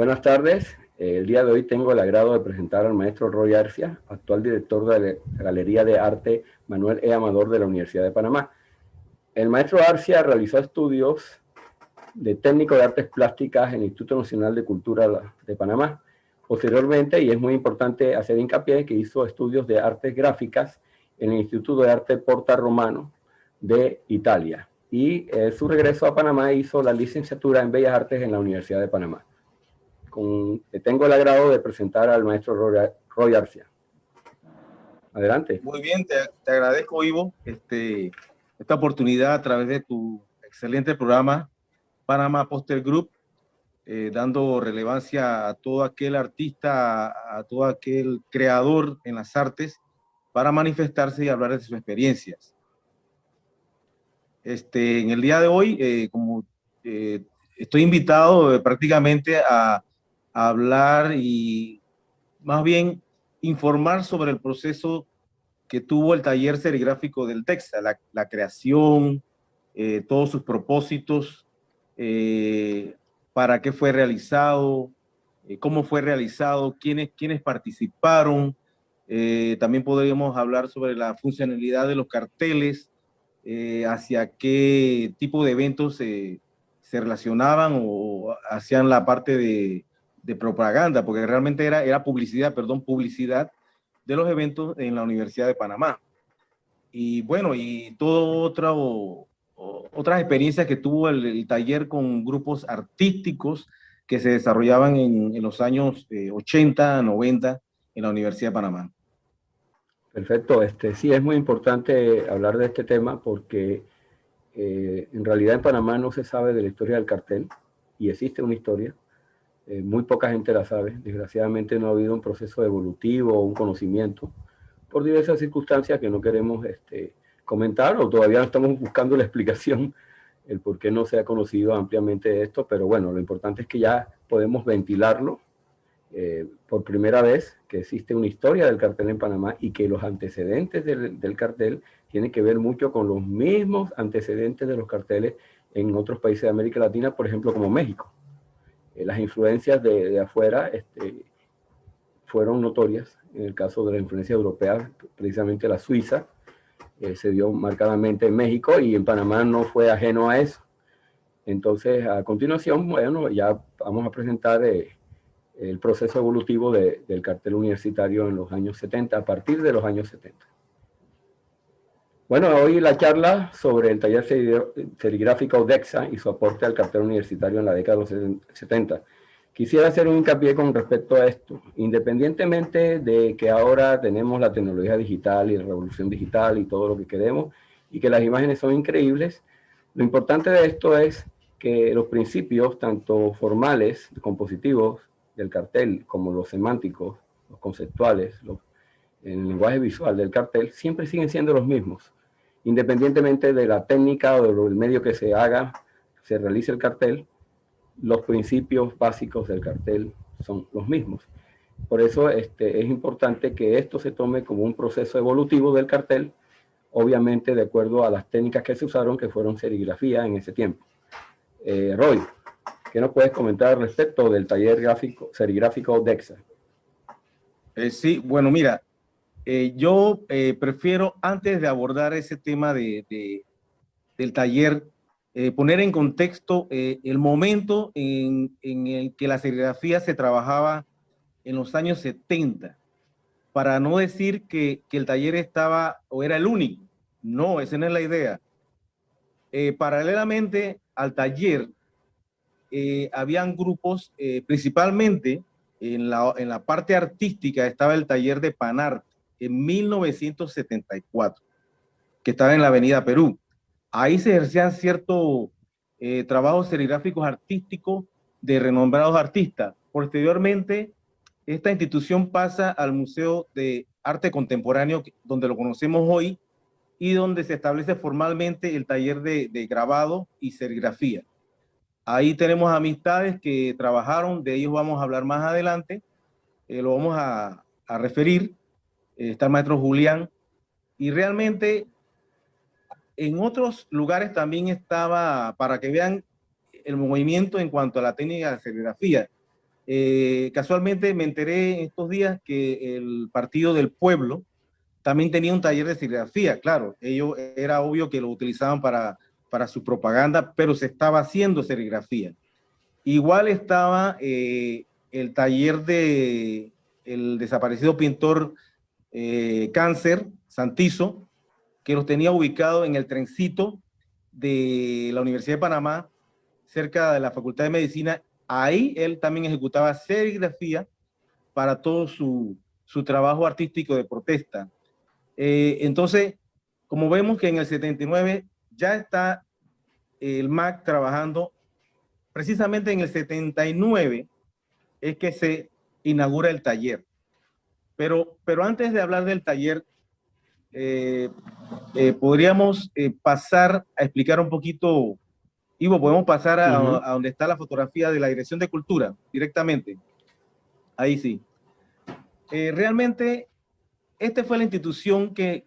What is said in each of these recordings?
Buenas tardes. El día de hoy tengo el agrado de presentar al maestro Roy Arcia, actual director de la Galería de Arte Manuel E. Amador de la Universidad de Panamá. El maestro Arcia realizó estudios de técnico de artes plásticas en el Instituto Nacional de Cultura de Panamá. Posteriormente, y es muy importante hacer hincapié, que hizo estudios de artes gráficas en el Instituto de Arte Porta Romano de Italia. Y su regreso a Panamá hizo la licenciatura en Bellas Artes en la Universidad de Panamá. Tengo el agrado de presentar al maestro Roy Arcia. Adelante. Muy bien, te agradezco, Ivo, esta oportunidad a través de tu excelente programa Panama Poster Group, dando relevancia a todo aquel artista, a todo aquel creador en las artes para manifestarse y hablar de sus experiencias. En el día de hoy, estoy invitado prácticamente a hablar y más bien informar sobre el proceso que tuvo el taller serigráfico del Texas, la creación, todos sus propósitos, para qué fue realizado, cómo fue realizado, quiénes participaron. También podríamos hablar sobre la funcionalidad de los carteles, hacia qué tipo de eventos se relacionaban o hacían la parte de propaganda, porque realmente era publicidad de los eventos en la Universidad de Panamá. Y bueno, y otras experiencias que tuvo el taller con grupos artísticos que se desarrollaban en los años 80, 90 en la Universidad de Panamá. Perfecto. Sí, es muy importante hablar de este tema porque en realidad en Panamá no se sabe de la historia del cartel y existe una historia. Muy poca gente la sabe. Desgraciadamente no ha habido un proceso evolutivo o un conocimiento por diversas circunstancias que no queremos comentar, o todavía no estamos buscando la explicación, el por qué no se ha conocido ampliamente esto, pero bueno, lo importante es que ya podemos ventilarlo por primera vez, que existe una historia del cartel en Panamá y que los antecedentes del cartel tienen que ver mucho con los mismos antecedentes de los carteles en otros países de América Latina, por ejemplo, como México. Las influencias de afuera fueron notorias. En el caso de la influencia europea, precisamente la Suiza, se dio marcadamente en México, y en Panamá no fue ajeno a eso. Entonces, a continuación, bueno, ya vamos a presentar el proceso evolutivo del cartel universitario en los años 70, a partir de los años 70. Bueno, hoy la charla sobre el taller serigráfico DEXA y su aporte al cartel universitario en la década de los 70. Quisiera hacer un hincapié con respecto a esto. Independientemente de que ahora tenemos la tecnología digital y la revolución digital y todo lo que queremos, y que las imágenes son increíbles, lo importante de esto es que los principios, tanto formales, compositivos del cartel, como los semánticos, los conceptuales, el lenguaje visual del cartel, siempre siguen siendo los mismos. Independientemente de la técnica o del medio que se realice el cartel, los principios básicos del cartel son los mismos. Por eso es importante que esto se tome como un proceso evolutivo del cartel, obviamente de acuerdo a las técnicas que se usaron, que fueron serigrafía en ese tiempo. Roy, ¿qué nos puedes comentar respecto del taller serigráfico DEXA? Sí, bueno, mira, yo prefiero, antes de abordar ese tema del taller, poner en contexto el momento en el que la serigrafía se trabajaba en los años 70, para no decir que el taller estaba o era el único. No, esa no es la idea. Paralelamente al taller, habían grupos, principalmente en la parte artística estaba el taller de Panart en 1974, que estaba en la Avenida Perú. Ahí se ejercían ciertos trabajos serigráficos artísticos de renombrados artistas. Posteriormente, esta institución pasa al Museo de Arte Contemporáneo, donde lo conocemos hoy, y donde se establece formalmente el taller de grabado y serigrafía. Ahí tenemos amistades que trabajaron, de ellos vamos a hablar más adelante, lo vamos a referir. Está el maestro Julián, y realmente en otros lugares también estaba, para que vean el movimiento en cuanto a la técnica de serigrafía. Casualmente me enteré estos días que el Partido del Pueblo también tenía un taller de serigrafía. Claro, ellos era obvio que lo utilizaban para su propaganda, pero se estaba haciendo serigrafía. Igual estaba el taller de el desaparecido pintor Cáncer Santizo, que los tenía ubicado en el trencito de la Universidad de Panamá, cerca de la Facultad de Medicina. Ahí él también ejecutaba serigrafía para todo su trabajo artístico de protesta. Entonces, como vemos que en el 79 ya está el MAC trabajando, precisamente en el 79 es que se inaugura el taller. Pero antes de hablar del taller, podríamos pasar a explicar un poquito, Ivo, podemos pasar a donde está la fotografía de la Dirección de Cultura, directamente. Ahí sí. Realmente, esta fue la institución que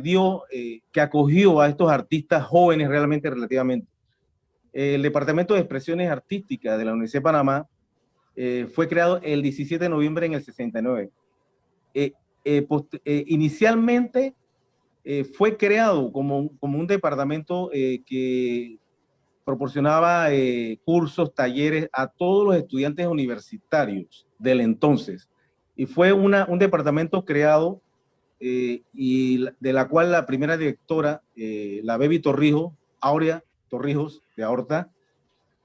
dio, que acogió a estos artistas jóvenes realmente, relativamente. El Departamento de Expresiones Artísticas de la Universidad de Panamá fue creado el 17 de noviembre en el 69. Inicialmente fue creado como un departamento que proporcionaba cursos, talleres a todos los estudiantes universitarios del entonces. Y fue un departamento creado y de la cual la primera directora, la Baby Torrijos, Aurea Torrijos de Ahorta,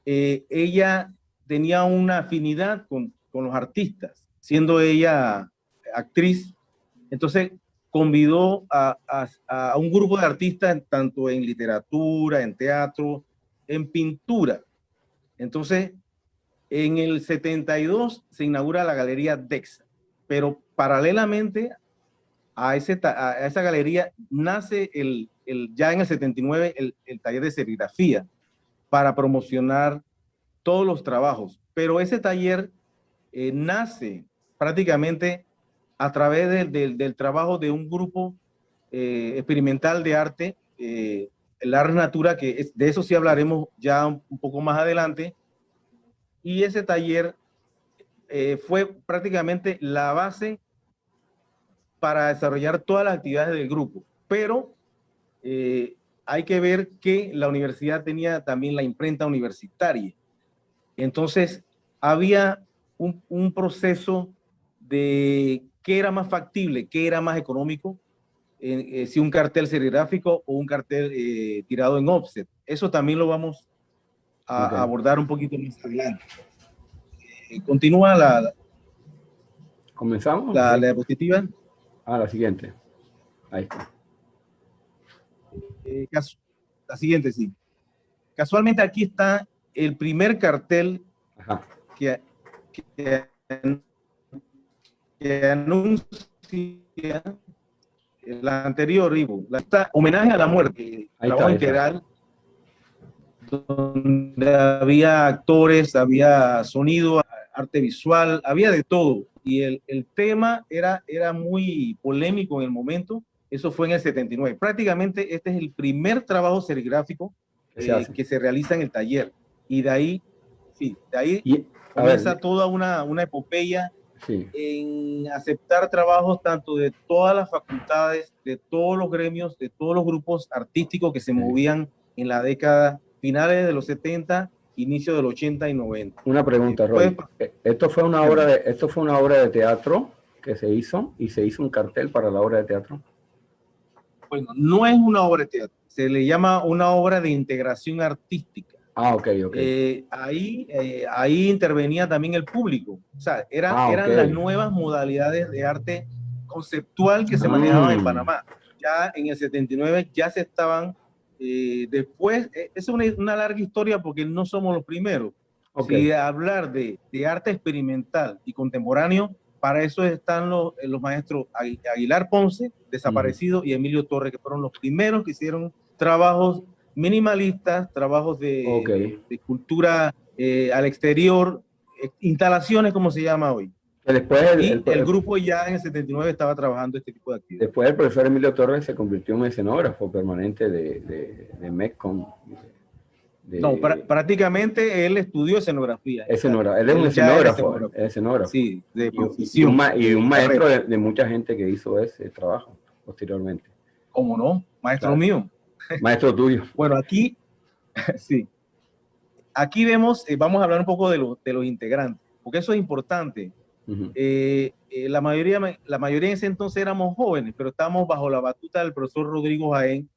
ella tenía una afinidad con los artistas, siendo ella actriz. Entonces convidó a un grupo de artistas, tanto en literatura, en teatro, en pintura. Entonces, en el 72 se inaugura la Galería Dexa, pero paralelamente a esa galería nace ya en el 79 el taller de serigrafía para promocionar todos los trabajos. Pero ese taller nace prácticamente a través del trabajo de un grupo experimental de arte, el Ars Natura, de eso sí hablaremos ya un poco más adelante. Y ese taller fue prácticamente la base para desarrollar todas las actividades del grupo. Pero hay que ver que la universidad tenía también la imprenta universitaria. Entonces, había un proceso de qué era más factible, qué era más económico, si un cartel serigráfico o un cartel tirado en offset. Eso también lo vamos a abordar un poquito más adelante. Continúa ¿Comenzamos? La diapositiva. La siguiente. Ahí está. La siguiente, sí. Casualmente aquí está el primer cartel que anuncia la anterior, Ivo. Homenaje a la muerte. Trabajo integral, donde había actores, había sonido, arte visual, había de todo. Y el tema era muy polémico en el momento. Eso fue en el 79. Prácticamente este es el primer trabajo serigráfico que se realiza en el taller. Y de ahí, sí, de ahí comienza toda una epopeya en aceptar trabajos tanto de todas las facultades, de todos los gremios, de todos los grupos artísticos que se movían en la década finales de los 70, inicio del 80 y 90. Una pregunta, Roy. ¿Esto fue una obra de teatro que se hizo y se hizo un cartel para la obra de teatro? Bueno, no es una obra de teatro, se le llama una obra de integración artística. Ok. Ahí intervenía también el público. O sea, eran las nuevas modalidades de arte conceptual que se manejaban en Panamá. Ya en el 79 ya se estaban, después, es una larga historia porque no somos los primeros. Si hablar de arte experimental y contemporáneo, para eso están los maestros Aguilar Ponce, desaparecido, y Emilio Torres, que fueron los primeros que hicieron trabajos minimalistas, trabajos de cultura al exterior, instalaciones, como se llama hoy. Después el grupo ya en el 79 estaba trabajando este tipo de actividades. Después el profesor Emilio Torres se convirtió en escenógrafo permanente de MECCON, No, prácticamente él estudió escenografía. Él es un escenógrafo, Sí, de y profesión. Y un maestro de mucha gente que hizo ese trabajo posteriormente. ¿Cómo no? Maestro mío. Maestro tuyo. Bueno, aquí, sí. Aquí vemos, vamos a hablar un poco de los integrantes, porque eso es importante. La mayoría en ese entonces éramos jóvenes, pero estábamos bajo la batuta del profesor Rodrigo Jaén,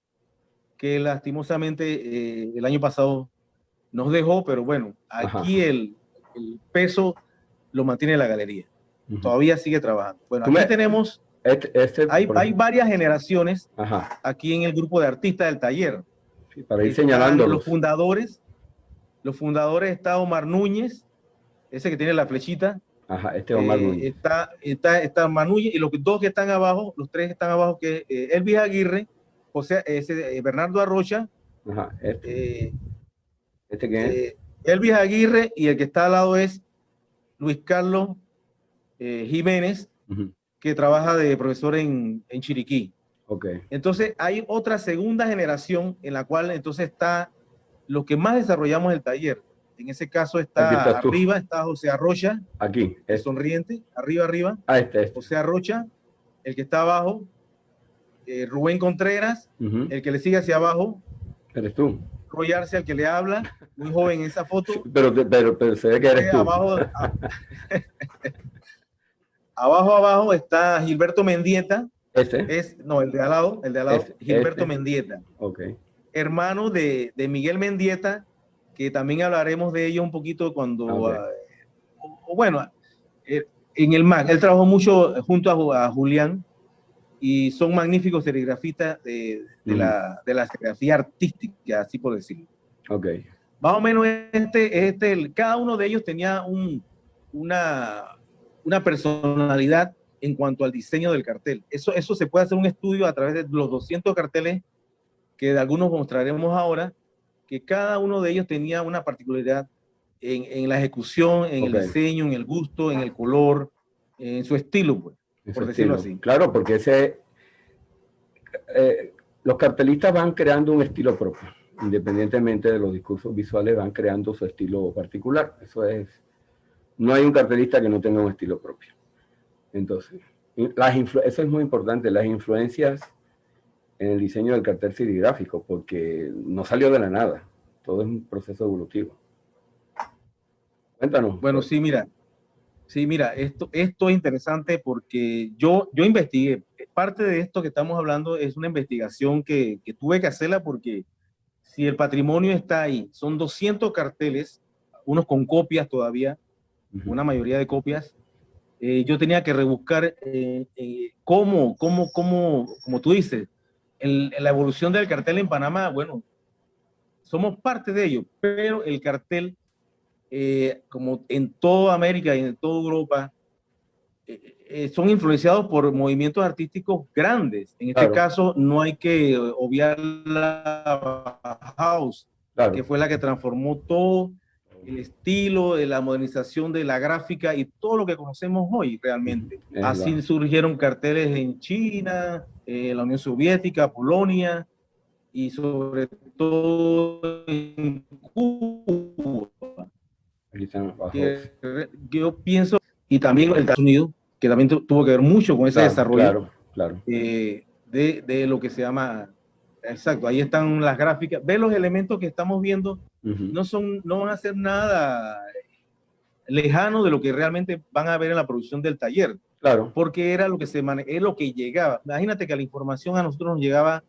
que lastimosamente el año pasado nos dejó, pero bueno, aquí el peso lo mantiene la galería. Todavía sigue trabajando. Bueno, aquí tenemos, hay varias generaciones aquí en el grupo de artistas del taller. Sí, para ir señalando los fundadores está Omar Núñez, ese que tiene la flechita. Omar Núñez. Está Omar Núñez, y los dos que están abajo, los tres que están abajo, que Elvis Aguirre, Bernardo Arrocha. ¿Este quién es? Elvis Aguirre, y el que está al lado es Luis Carlos Jiménez, que trabaja de profesor en Chiriquí. Entonces hay otra segunda generación en la cual entonces está lo que más desarrollamos el taller. En ese caso está arriba, está José Arrocha. Aquí. Sonriente, arriba. José Arrocha. El que está abajo, Rubén Contreras. El que le sigue hacia abajo. Eres tú. Roy Arce, el que le habla. Muy joven en esa foto. Pero se ve que eres tú. Abajo está Gilberto Mendieta. No, el de al lado, Gilberto Mendieta. Hermano de Miguel Mendieta, que también hablaremos de ello un poquito cuando, bueno, en el MAC, él trabajó mucho junto a Julián, y son magníficos serigrafistas de la serigrafía artística, así por decirlo. Más o menos cada uno de ellos tenía una personalidad en cuanto al diseño del cartel. Eso se puede hacer un estudio a través de los 200 carteles que de algunos mostraremos ahora, que cada uno de ellos tenía una particularidad en la ejecución, en el diseño, en el gusto, en el color, en su estilo, pues, por decirlo así. Claro, porque los cartelistas van creando un estilo propio, independientemente de los discursos visuales, van creando su estilo particular. No hay un cartelista que no tenga un estilo propio. Entonces, eso es muy importante, las influencias en el diseño del cartel serigráfico, porque no salió de la nada, todo es un proceso evolutivo. Cuéntanos. Bueno, sí, mira, esto es interesante porque yo investigué. Parte de esto que estamos hablando es una investigación que tuve que hacerla, porque si el patrimonio está ahí, son 200 carteles, unos con copias todavía, una mayoría de copias. Yo tenía que rebuscar cómo, como tú dices, la evolución del cartel en Panamá. Bueno, somos parte de ello, pero el cartel, como en toda América y en toda Europa, son influenciados por movimientos artísticos grandes. En este caso, no hay que obviar la House, que fue la que transformó todo el estilo, de la modernización de la gráfica y todo lo que conocemos hoy realmente. Así surgieron carteles en China, la Unión Soviética, Polonia, y sobre todo en Cuba. Yo pienso, y también en Estados Unidos, que también tuvo que ver mucho con ese desarrollo de lo que se llama. Exacto, ahí están las gráficas. Ve los elementos que estamos viendo, no van a ser nada lejano de lo que realmente van a ver en la producción del taller. Porque era lo que es lo que llegaba. Imagínate que la información a nosotros nos llegaba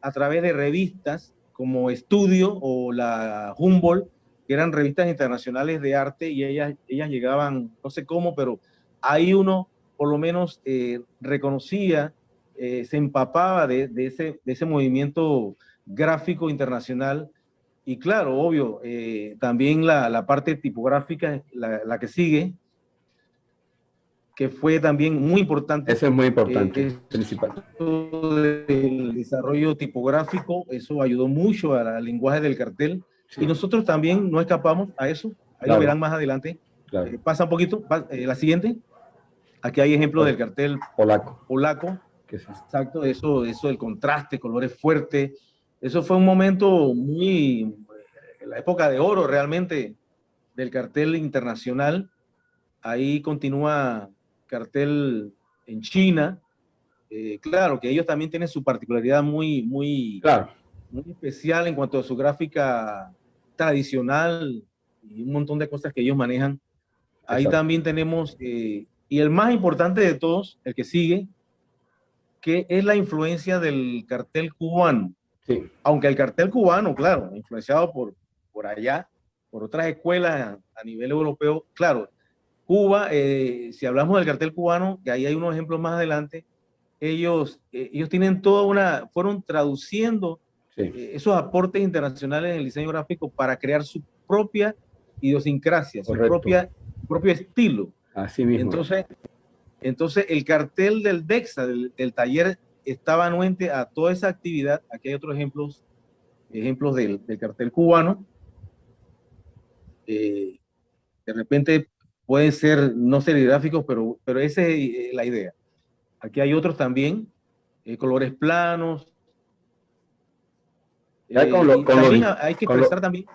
a través de revistas como Estudio o la Humboldt, que eran revistas internacionales de arte, y ellas llegaban, no sé cómo, pero ahí uno por lo menos reconocía, se empapaba de ese movimiento gráfico internacional. Y claro, obvio, también la parte tipográfica, la que sigue, que fue también muy importante. Eso es muy importante, principal. El desarrollo tipográfico, eso ayudó mucho al lenguaje del cartel. Y nosotros también no escapamos a eso. Ahí lo verán más adelante. Pasa un poquito, la siguiente. Aquí hay ejemplos del cartel polaco. Exacto, eso el contraste, colores fuertes. Eso fue un momento muy... la época de oro realmente del cartel internacional. Ahí continúa cartel en China. Claro que ellos también tienen su particularidad Claro, muy especial en cuanto a su gráfica tradicional y un montón de cosas que ellos manejan. Ahí exacto. también tenemos, y el más importante de todos, el que sigue, que es la influencia del cartel cubano. Sí, Aunque el cartel cubano, claro, influenciado por allá, por otras escuelas a nivel europeo, claro, Cuba, si hablamos del cartel cubano, que ahí hay unos ejemplos más adelante, ellos tienen toda fueron traduciendo sí, esos aportes internacionales en el diseño gráfico para crear su propia idiosincrasia, correcto. propio estilo. Así mismo es. Entonces, el cartel del DEXA, del taller, estaba anuente a toda esa actividad. Aquí hay otros ejemplos del cartel cubano. De repente pueden ser no serigráficos, pero esa es la idea. Aquí hay otros también, colores planos. Ya Y también hay que con expresar lo- también.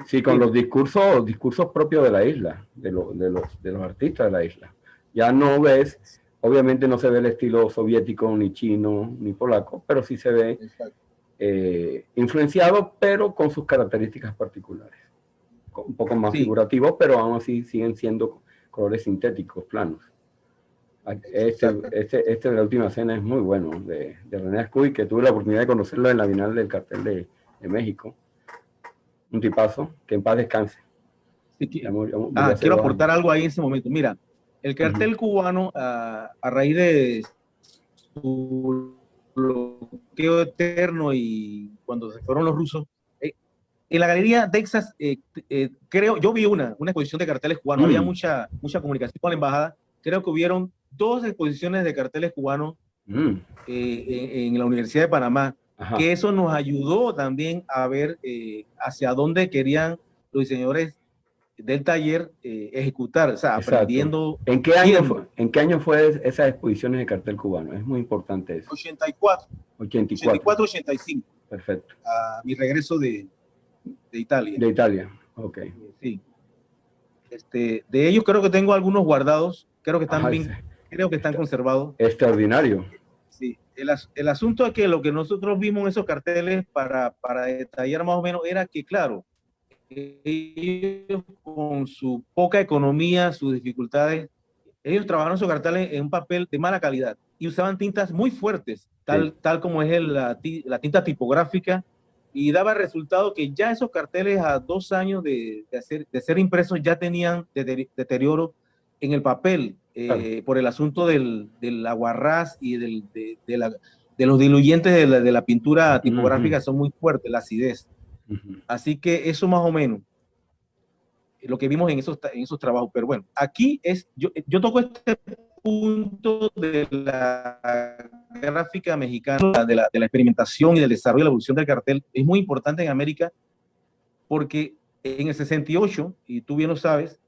sí, con los discursos propios de la isla, de los artistas de la isla. Ya no ves, obviamente no se ve el estilo soviético, ni chino, ni polaco, pero sí se ve Exacto. influenciado, pero con sus características particulares. Un poco más Sí, figurativos, pero aún así siguen siendo colores sintéticos, planos. exacto. Este de la última cena es muy bueno, de René Ascuy, que tuve la oportunidad de conocerlo en la Bienal del Cartel de México. Un tipazo, que en paz descanse. Sí, Murió hace quiero 2 años. aportar algo ahí en ese momento. Mira, el Ujú. cartel cubano, a raíz de su bloqueo eterno y cuando se fueron los rusos, en la galería Texas, creo, yo vi una exposición de carteles cubanos, había Mm, mucha comunicación con la embajada, creo que hubieron 2 exposiciones de carteles cubanos mm, en la Universidad de Panamá, ajá, que eso nos ayudó también a ver hacia dónde querían los diseñadores del taller ejecutar, o sea, exacto. aprendiendo, Fue, viendo. ¿en qué año fue esas exposiciones de cartel cubano? Es muy importante eso. 84, 84. 84, 85, Perfecto. a mi regreso de Italia. De Italia, ok. Sí. De ellos creo que tengo algunos guardados, creo que están Ajá, bien, creo que están conservados. extraordinario. Sí. El asunto es que lo que nosotros vimos en esos carteles para detallar más o menos era que, claro, ellos con su poca economía, sus dificultades, ellos trabajaron sus carteles en un papel de mala calidad y usaban tintas muy fuertes, Sí, tal como es la tinta tipográfica, y daba el resultado que ya esos carteles a 2 años de ser impresos ya tenían deterioro en el papel claro. por el asunto del aguarrás y de los diluyentes de la pintura Ujú, tipográfica son muy fuertes, la acidez. ujú. Así que eso más o menos lo que vimos en esos trabajos. Pero bueno, aquí yo toco este punto de la gráfica mexicana, de la experimentación y del desarrollo y la evolución del cartel. Es muy importante en América porque en el 68, y tú bien lo sabes,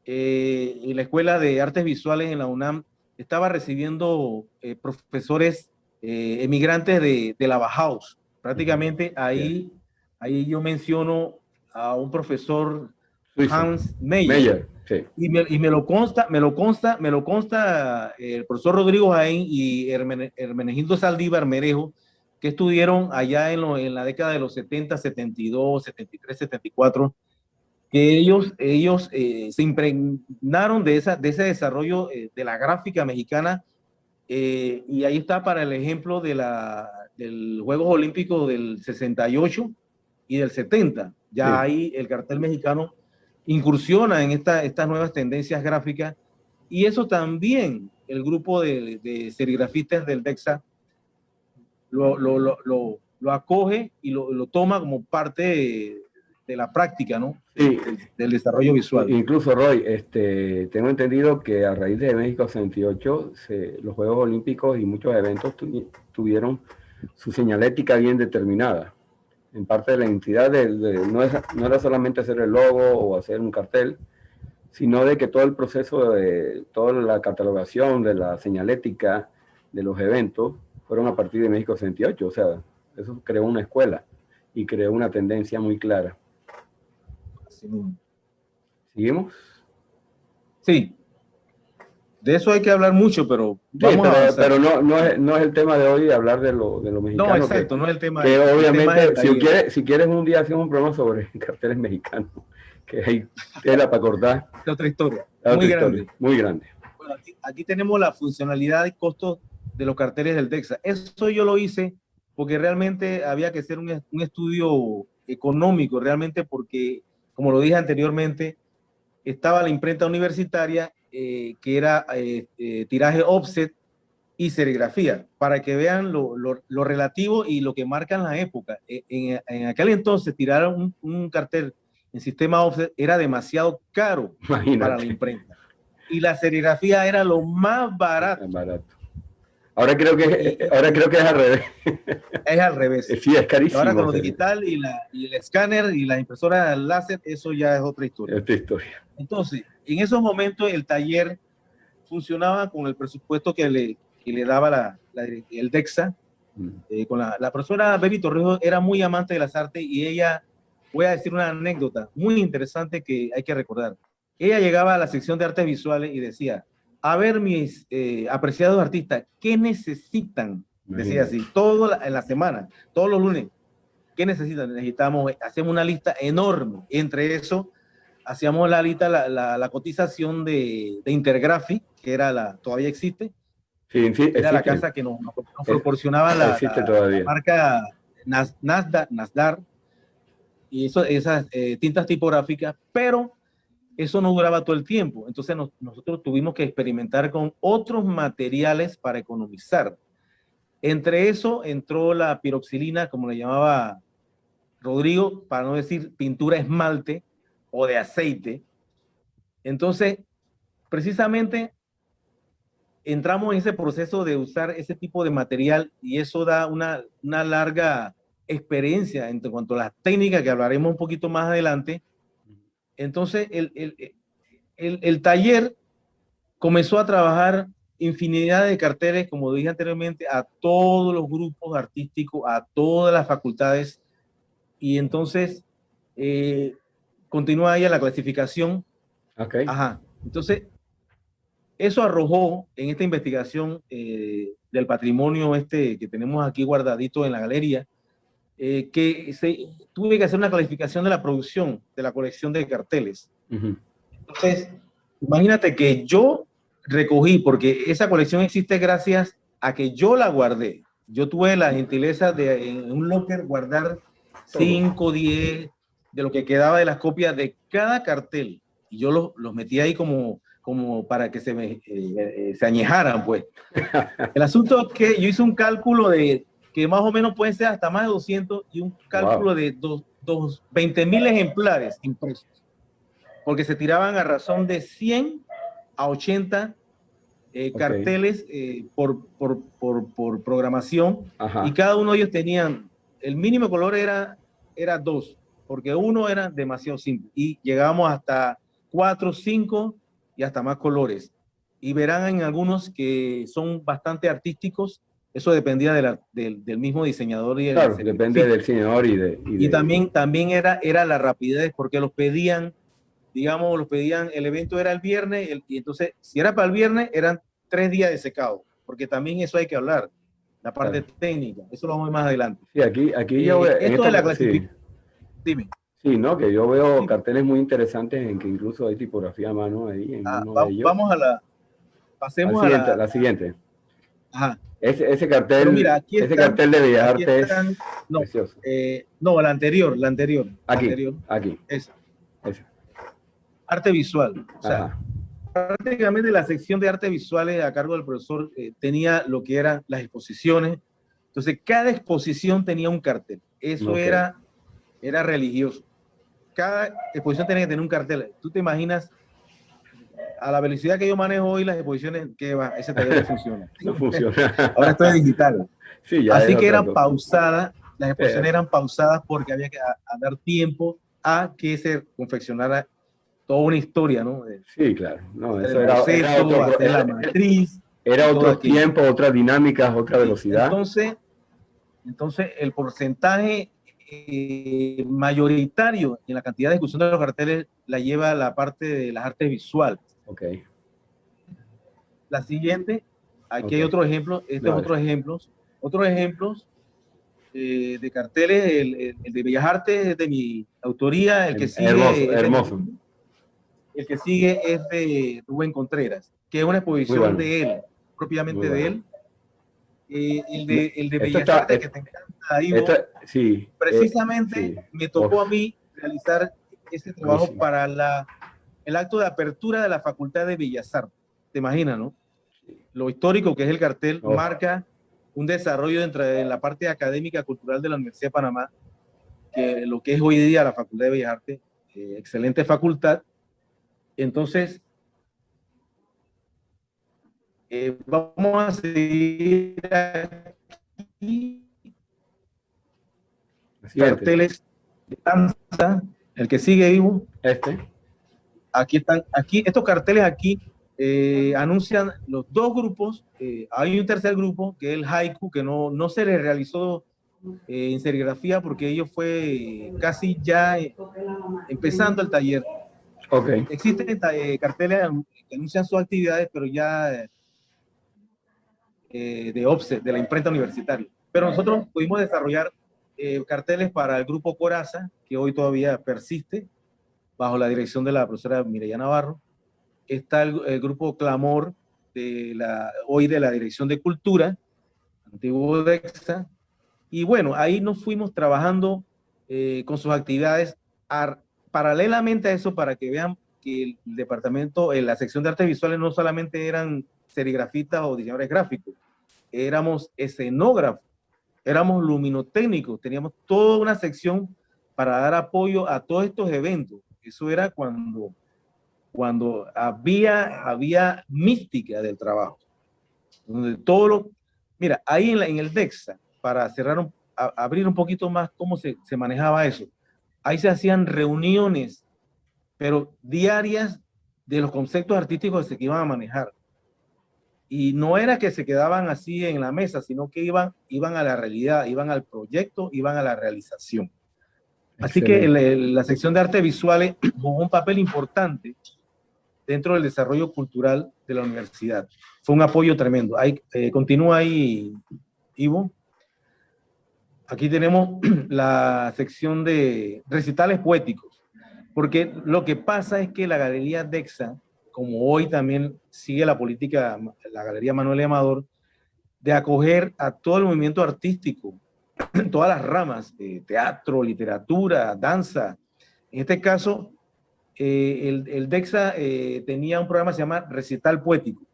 en la Escuela de Artes Visuales en la UNAM estaba recibiendo profesores emigrantes de la Bauhaus. Ujú. Prácticamente Bien. ahí yo menciono a un profesor Suizo. Hans Meyer, Meyer, sí. y me lo consta el profesor Rodrigo Jaén y Hermenegildo Saldívar Merejo, que estuvieron allá en la década de los 70, 72, 73, 74, que ellos se impregnaron de ese desarrollo de la gráfica mexicana, y ahí está para el ejemplo del Juegos Olímpicos del 68 y del 70. Ya Sí. ahí el cartel mexicano incursiona en estas nuevas tendencias gráficas, y eso también el grupo de serigrafistas del DEXA lo acoge y lo toma como parte de la práctica, ¿no? Sí, Del desarrollo visual. incluso Roy, tengo entendido que a raíz de México 68, los Juegos Olímpicos y muchos eventos tuvieron su señalética bien determinada. En parte de la identidad no era solamente hacer el logo o hacer un cartel, sino de que todo el proceso de toda la catalogación de la señalética de los eventos fueron a partir de México 68. O sea, eso creó una escuela y creó una tendencia muy clara. así mismo. ¿Seguimos? Sí, de eso hay que hablar mucho, pero Sí, vamos a avanzar. pero no es el tema de hoy hablar de lo mexicano. No, exacto, no es el tema. Que el tema es obviamente, si quieres un día hacemos un programa sobre carteles mexicanos, que hay tela para cortar. Es otra historia, Muy grande. Muy grande. Bueno, aquí tenemos la funcionalidad y costos de los carteles del DEXA. Eso yo lo hice porque realmente había que hacer un estudio económico, realmente porque, como lo dije anteriormente, estaba la imprenta universitaria, que era tiraje offset y serigrafía, para que vean lo relativo y lo que marcan la época. En aquel entonces, tirar un cartel en sistema offset era demasiado caro. Imagínate. Para la imprenta. Y la serigrafía era lo más barato. Ahora creo que es al revés. Es al revés. Sí, es carísimo. Ahora con lo digital y el escáner y la impresora láser, eso ya es otra historia. Otra historia. Entonces, en esos momentos el taller funcionaba con el presupuesto que le daba el DEXA. Con la profesora Baby Torrijos era muy amante de las artes y ella, voy a decir una anécdota muy interesante que hay que recordar. Ella llegaba a la sección de artes visuales y decía: a ver, mis apreciados artistas, ¿qué necesitan? Decía así, en la semana, todos los lunes. ¿Qué necesitan? Hacemos una lista enorme. Entre eso, hacíamos la lista, la cotización de Intergraphic, que era todavía existe. Sí, era la casa que nos proporcionaba la marca Nasdaq y esas tintas tipográficas, pero eso no duraba todo el tiempo. Entonces nosotros tuvimos que experimentar con otros materiales para economizar. Entre eso entró la piroxilina, como le llamaba Rodrigo, para no decir pintura esmalte o de aceite. Entonces, precisamente entramos en ese proceso de usar ese tipo de material y eso da una larga experiencia en cuanto a las técnicas que hablaremos un poquito más adelante. Entonces, el taller comenzó a trabajar infinidad de carteles, como dije anteriormente, a todos los grupos artísticos, a todas las facultades, y entonces continúa ahí la clasificación. Okay. Ajá. Entonces, eso arrojó en esta investigación del patrimonio que tenemos aquí guardadito en la galería, tuve que hacer una clasificación de la producción de la colección de carteles. Entonces, imagínate que yo recogí, porque esa colección existe gracias a que yo la guardé. Yo tuve la gentileza de en un locker guardar 5, 10 de lo que quedaba de las copias de cada cartel. Y yo los metí ahí como para que se añejaran, pues. El asunto es que yo hice un cálculo de que más o menos pueden ser hasta más de 200 y un cálculo de 20,000 ejemplares impresos. Porque se tiraban a razón de 100 a 80 carteles por programación. Ajá. Y cada uno de ellos tenían, el mínimo color era 2, porque uno era demasiado simple. Y llegábamos hasta 4, 5 y hasta más colores. Y verán en algunos que son bastante artísticos. Eso dependía del mismo diseñador. Claro, depende del diseñador y también era la rapidez, porque los pedían, el evento era el viernes, y entonces, si era para el viernes, eran 3 días de secado, porque también eso hay que hablar, la parte técnica, eso lo vamos a ver más adelante. Sí, aquí yo veo... Esto de la clasificación. Dime. Sí, ¿no? Que yo veo carteles muy interesantes en que incluso hay tipografía a mano ahí en uno de ellos. Vamos pasemos a la siguiente. Ajá. Ese cartel, pero mira, aquí ese cartel de Bellas Artes no, precioso. No, la anterior. Aquí. Esa. Arte visual. O sea, prácticamente la sección de artes visuales a cargo del profesor tenía lo que eran las exposiciones. Entonces, cada exposición tenía un cartel. Eso era religioso. Cada exposición tenía que tener un cartel. Tú te imaginas, a la velocidad que yo manejo hoy las exposiciones, que va, ese taller no funciona. No funciona. Ahora esto es digital. Sí, ya así que eran pausadas, las exposiciones eran pausadas porque había que dar tiempo a que se confeccionara toda una historia, ¿no? Sí, claro. No, eso era la matriz. Era otro tiempo, otras dinámicas, otra velocidad. Entonces el porcentaje mayoritario en la cantidad de ejecución de los carteles la lleva la parte de las artes visuales. Ok. La siguiente, aquí hay otro ejemplo, estos otros ejemplos. Otros ejemplos de carteles, el de Bellas Artes es de mi autoría, el que sigue hermoso, hermoso. El que sigue es de Rubén Contreras, que es una exposición de él, propiamente de él. El de Bellas Artes, que te encanta, Ivo, sí, precisamente me tocó a mí realizar este trabajo para el acto de apertura de la Facultad de Bellas Artes. ¿Te imaginas, no? Lo histórico que es el cartel marca un desarrollo dentro de la parte académica cultural de la Universidad de Panamá, que lo que es hoy día la Facultad de Bellas Artes, excelente facultad. Entonces, vamos a seguir aquí. Carteles de danza, el que sigue, Ivo. Aquí están, estos carteles aquí anuncian los dos grupos. Hay un tercer grupo, que es el haiku, que no se le realizó en serigrafía porque ello fue casi ya empezando el taller. Existen carteles que anuncian sus actividades, pero ya de offset, de la imprenta universitaria. Pero nosotros pudimos desarrollar carteles para el grupo Coraza, que hoy todavía persiste, bajo la dirección de la profesora Mireya Navarro. Está el grupo Clamor, hoy de la Dirección de Cultura, antiguo DEXA. Y bueno, ahí nos fuimos trabajando con sus actividades paralelamente a eso, para que vean que el departamento, la sección de artes visuales no solamente eran serigrafistas o diseñadores gráficos, éramos escenógrafos, éramos luminotécnicos, teníamos toda una sección para dar apoyo a todos estos eventos. Eso era cuando había mística del trabajo. Donde mira, ahí en el DEXA, para cerrar, abrir un poquito más cómo se manejaba eso, ahí se hacían reuniones, pero diarias, de los conceptos artísticos que se iban a manejar. Y no era que se quedaban así en la mesa, sino que iban a la realidad, iban al proyecto, iban a la realización. Así que la sección de artes visuales jugó un papel importante dentro del desarrollo cultural de la universidad. Fue un apoyo tremendo. Continúa ahí, Ivo. Aquí tenemos la sección de recitales poéticos, porque lo que pasa es que la Galería DEXA, como hoy también sigue la política, la Galería Manuel Amador, de acoger a todo el movimiento artístico, todas las ramas, teatro, literatura, danza. En este caso, el DEXA tenía un programa que se llama Recital Poético,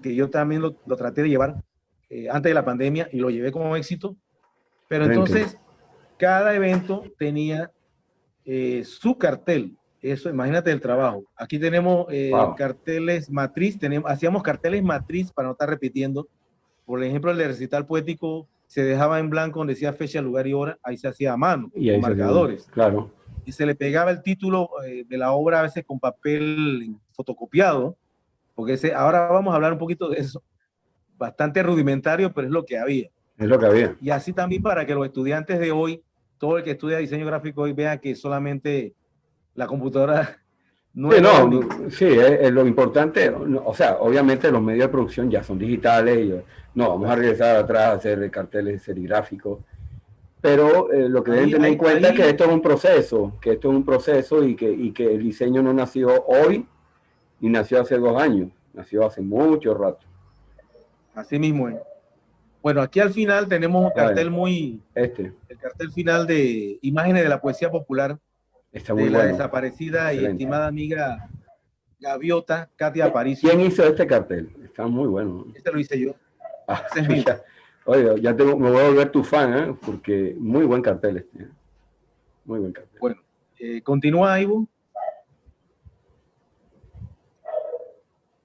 que yo también lo traté de llevar antes de la pandemia y lo llevé con éxito. Pero entonces, cada evento tenía su cartel. Eso, imagínate el trabajo. Aquí tenemos carteles matriz, hacíamos carteles matriz para no estar repitiendo. Por ejemplo, el de Recital Poético se dejaba en blanco donde decía fecha, lugar y hora, ahí se hacía a mano, con marcadores. Claro. Y se le pegaba el título de la obra a veces con papel fotocopiado, porque ahora vamos a hablar un poquito de eso. Bastante rudimentario, pero es lo que había. Es lo que había. Y así también para que los estudiantes de hoy, todo el que estudia diseño gráfico hoy, vea que solamente la computadora no es lo único. Sí, es lo importante. O sea, obviamente los medios de producción ya son digitales. No, vamos a regresar atrás a hacer carteles serigráficos. Pero lo que deben tener en cuenta es que esto es un proceso, y que el diseño no nació hoy ni nació hace 2 años, nació hace mucho rato. Así mismo es. Bueno, aquí al final tenemos un cartel el cartel final de imágenes de la poesía popular. Está muy bueno. La desaparecida y estimada amiga Gaviota, Katia Aparicio. ¿Quién hizo este cartel? Está muy bueno. Este lo hice yo. Oye, ya me voy a volver tu fan, porque muy buen cartel este. Muy buen cartel. Bueno, continúa, Ivo.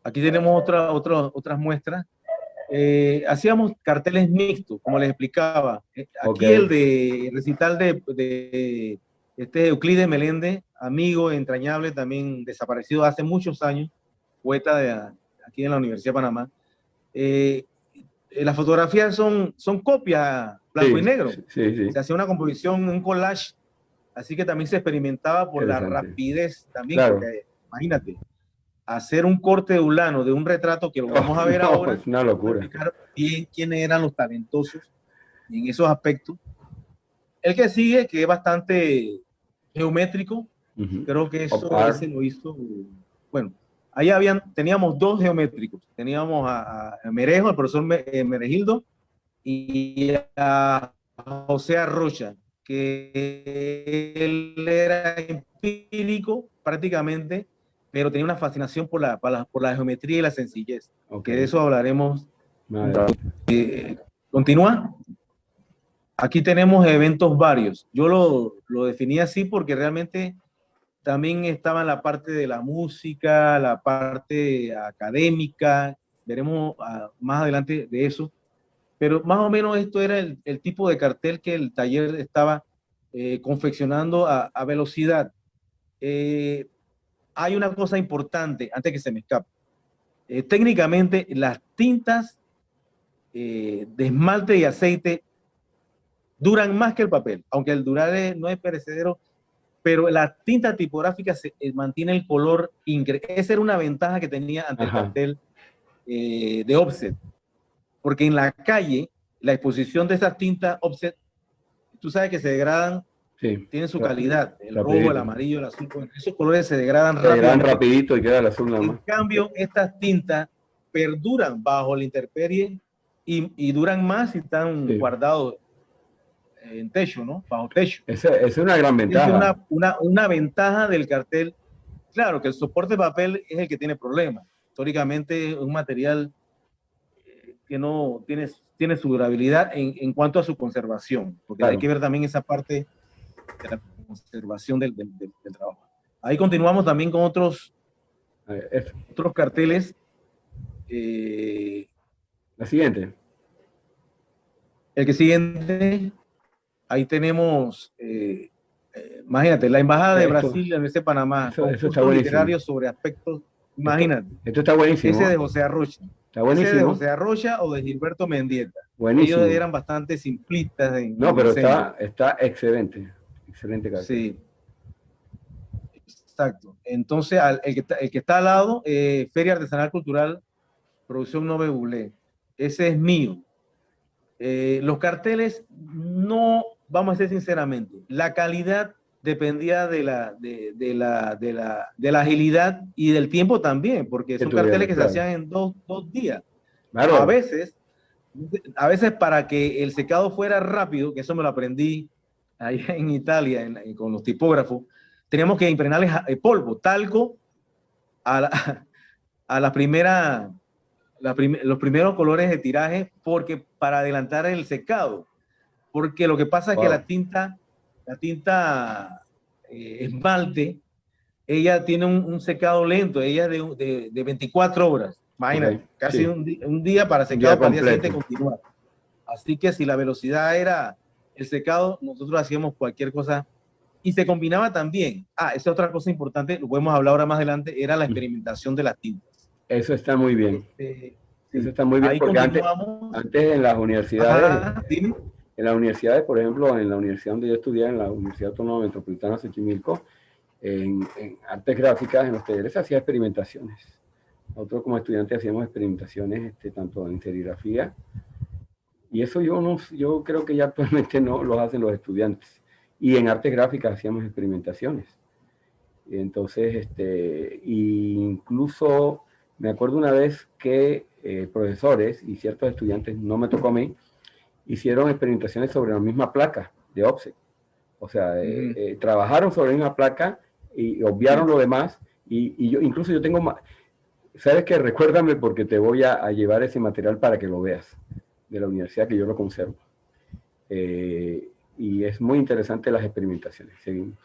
Aquí tenemos otras muestras. Hacíamos carteles mixtos, como les explicaba. Aquí el de recital de Euclides Meléndez, amigo entrañable, también desaparecido hace muchos años, poeta aquí en la Universidad de Panamá. Las fotografías son copias, blanco y negro. Sí, sí. Se hacía una composición, un collage, así que también se experimentaba por la rapidez también, claro. porque imagínate, hacer un corte de ulano de un retrato que lo vamos a ver ahora, es una locura. Explicar bien quiénes eran los talentosos en esos aspectos. El que sigue, que es bastante geométrico, creo que ese lo hizo, bueno, ahí teníamos dos geométricos, teníamos a Merejo, el profesor Meregildo, y a José Arrocha, que él era empírico prácticamente, pero tenía una fascinación por la geometría y la sencillez, que de eso hablaremos. ¿Continúa? Aquí tenemos eventos varios. Yo lo definí así porque realmente también estaba en la parte de la música, la parte académica, veremos más adelante de eso, pero más o menos esto era el tipo de cartel que el taller estaba confeccionando a velocidad. Hay una cosa importante, antes que se me escape. Técnicamente, las tintas de esmalte y aceite duran más que el papel, aunque el durar no es perecedero, pero la tinta tipográfica mantiene el color increíble. Esa era una ventaja que tenía ante el cartel de offset, porque en la calle, la exposición de esas tintas offset, tú sabes que se degradan, tienen su calidad, el rojo, el amarillo, el azul, esos colores se degradan rapidito y queda el azul nada más. En cambio, estas tintas perduran bajo la intemperie y duran más si están guardados en techo, ¿no? Bajo techo. Esa es una gran ventaja. Es una ventaja del cartel. Claro que el soporte de papel es el que tiene problemas. Históricamente es un material que no tiene su durabilidad en cuanto a su conservación, porque hay que ver también esa parte de la conservación del trabajo. Ahí continuamos también con otros carteles. La siguiente. El que siguiente, ahí tenemos, imagínate, la Embajada de Brasil en la Universidad de Panamá, eso está buenísimo. Literarios sobre aspectos, imagínate. Esto está buenísimo. Ese de José Arrocha. Está buenísimo. Ese de José Arrocha o de Gilberto Mendieta. Buenísimo. Ellos eran bastante simplistas. No, pero está excelente. Excelente cartel. Sí. Exacto. Entonces, el que está al lado, Feria Artesanal Cultural, Producción Nove Bulé. Ese es mío. Los carteles, no, vamos a ser sinceramente, la calidad dependía de la agilidad y del tiempo también, porque son carteles que se hacían en dos días. Claro. A veces para que el secado fuera rápido, que eso me lo aprendí allá en Italia con los tipógrafos, teníamos que impregnarles polvo, talco a la primera... los primeros colores de tiraje, porque para adelantar el secado, porque lo que pasa es que la tinta esmalte, ella tiene un secado lento, ella es de 24 horas, imagínate, casi un día para secado, para el día siguiente continuar. Así que si la velocidad era el secado, nosotros hacíamos cualquier cosa y se combinaba también. Esa es otra cosa importante, lo podemos hablar ahora más adelante, era la experimentación de las tintas. Eso está muy bien. Eso está muy bien, porque antes en las universidades, en las universidades, por ejemplo, en la universidad donde yo estudié, en la Universidad Autónoma Metropolitana de Xochimilco, en artes gráficas, en los talleres se hacían experimentaciones. Nosotros como estudiantes hacíamos experimentaciones tanto en serigrafía, y eso yo creo que ya actualmente no lo hacen los estudiantes. Y en artes gráficas hacíamos experimentaciones. Entonces, incluso me acuerdo una vez que profesores y ciertos estudiantes, no me tocó a mí, hicieron experimentaciones sobre la misma placa de offset. O sea, trabajaron sobre la misma placa y obviaron lo demás. Y incluso yo tengo, ¿sabes qué? Recuérdame porque te voy a llevar ese material para que lo veas de la universidad, que yo lo conservo. Y es muy interesante las experimentaciones. Seguimos.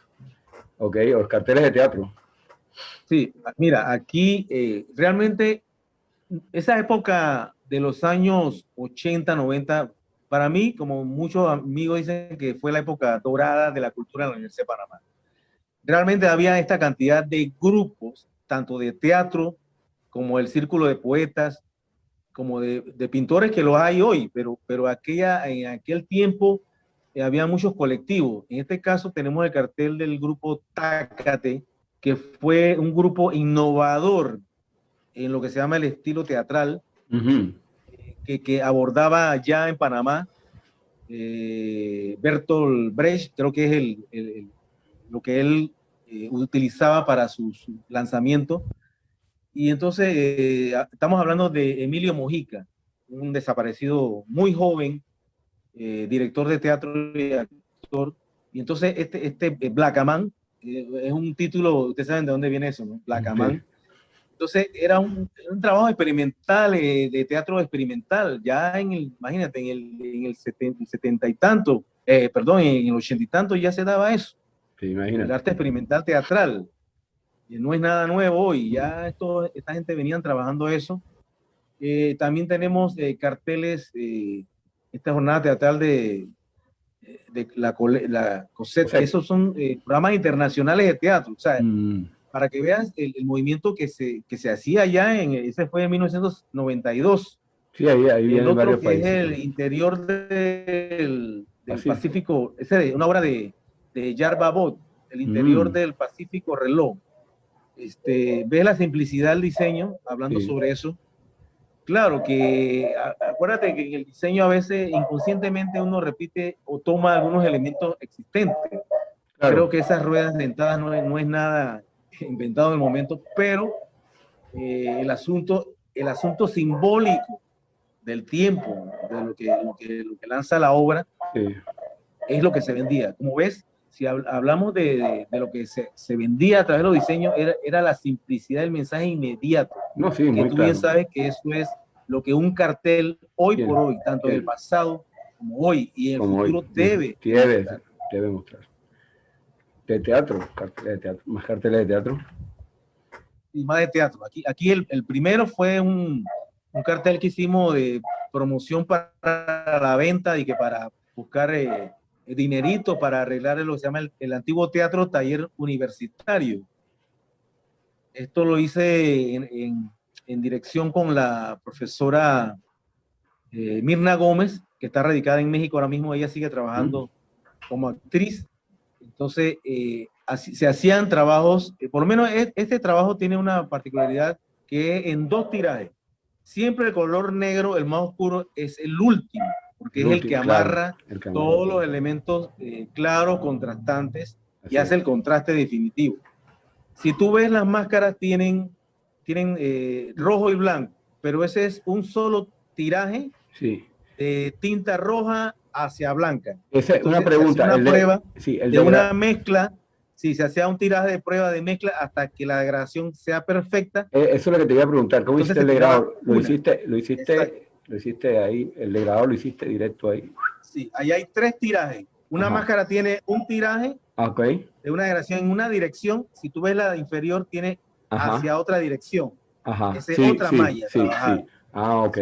Ok, los carteles de teatro. Sí, mira, aquí realmente esa época de los años 80, 90, para mí, como muchos amigos dicen que fue la época dorada de la cultura en la Universidad de Panamá. Realmente había esta cantidad de grupos, tanto de teatro como el Círculo de Poetas, como de pintores que los hay hoy, pero en aquel tiempo había muchos colectivos. En este caso tenemos el cartel del grupo Tácate, que fue un grupo innovador en lo que se llama el estilo teatral, que abordaba ya en Panamá Bertolt Brecht, creo que es lo que él utilizaba para su lanzamiento. Y entonces estamos hablando de Emilio Mojica, un desaparecido muy joven, director de teatro y actor. Y entonces este Blackaman es un título, ustedes saben de dónde viene eso, ¿no? Blackaman. Sí. Entonces era un trabajo experimental, de teatro experimental, ya imagínate, en el 70 y tanto, perdón, en el 80 y tanto ya se daba eso. Sí, imagínate. El arte experimental teatral. Y no es nada nuevo hoy, ya esta gente venían trabajando eso. También tenemos carteles, esta jornada teatral de la COSET, esos son programas internacionales de teatro, o sea, para que veas el movimiento que se hacía allá, ese fue en 1992. Sí, ahí vienen otro varios que países. Es el interior del Pacífico, una obra de Yarba Bot, el interior del Pacífico Reloj. Ves la simplicidad del diseño, hablando sobre eso. Claro que, acuérdate que en el diseño a veces inconscientemente uno repite o toma algunos elementos existentes. Claro. Creo que esas ruedas dentadas no es nada inventado en el momento, pero el asunto simbólico del tiempo, de lo que lanza la obra, es lo que se vendía. Como ves, si hablamos de lo que se vendía a través de los diseños, era la simplicidad del mensaje inmediato. No, sí, que muy tú claro. bien sabes que eso es lo que un cartel hoy por hoy, tanto en el pasado como hoy y en el futuro, debe mostrar. De teatro, carteles de teatro, más carteles de teatro. Y más de teatro. Aquí el primero fue un cartel que hicimos de promoción para la venta y que para buscar dinerito para arreglar lo que se llama el antiguo teatro taller universitario. Esto lo hice en dirección con la profesora Mirna Gómez, que está radicada en México ahora mismo. Ella sigue trabajando como actriz. Entonces, se hacían trabajos, por lo menos este trabajo tiene una particularidad, que es en 2 tirajes. Siempre el color negro, el más oscuro, es el último, porque es el que amarra todos los elementos claros, contrastantes, y hace el contraste definitivo. Si tú ves, las máscaras tienen rojo y blanco, pero ese es un solo tiraje de tinta roja hacia blanca. Esa es una pregunta. Una prueba de una mezcla. Sí, se hacía un tiraje de prueba de mezcla hasta que la degradación sea perfecta. Eso es lo que te iba a preguntar. ¿Cómo hiciste el degradado? ¿Lo hiciste ahí? ¿El degradado lo hiciste directo ahí? Sí, ahí hay 3 tirajes. Una máscara tiene un tiraje de una degradación en una dirección. Si tú ves la inferior, tiene hacia otra dirección. Esa es otra malla trabajada. Sí. Ok.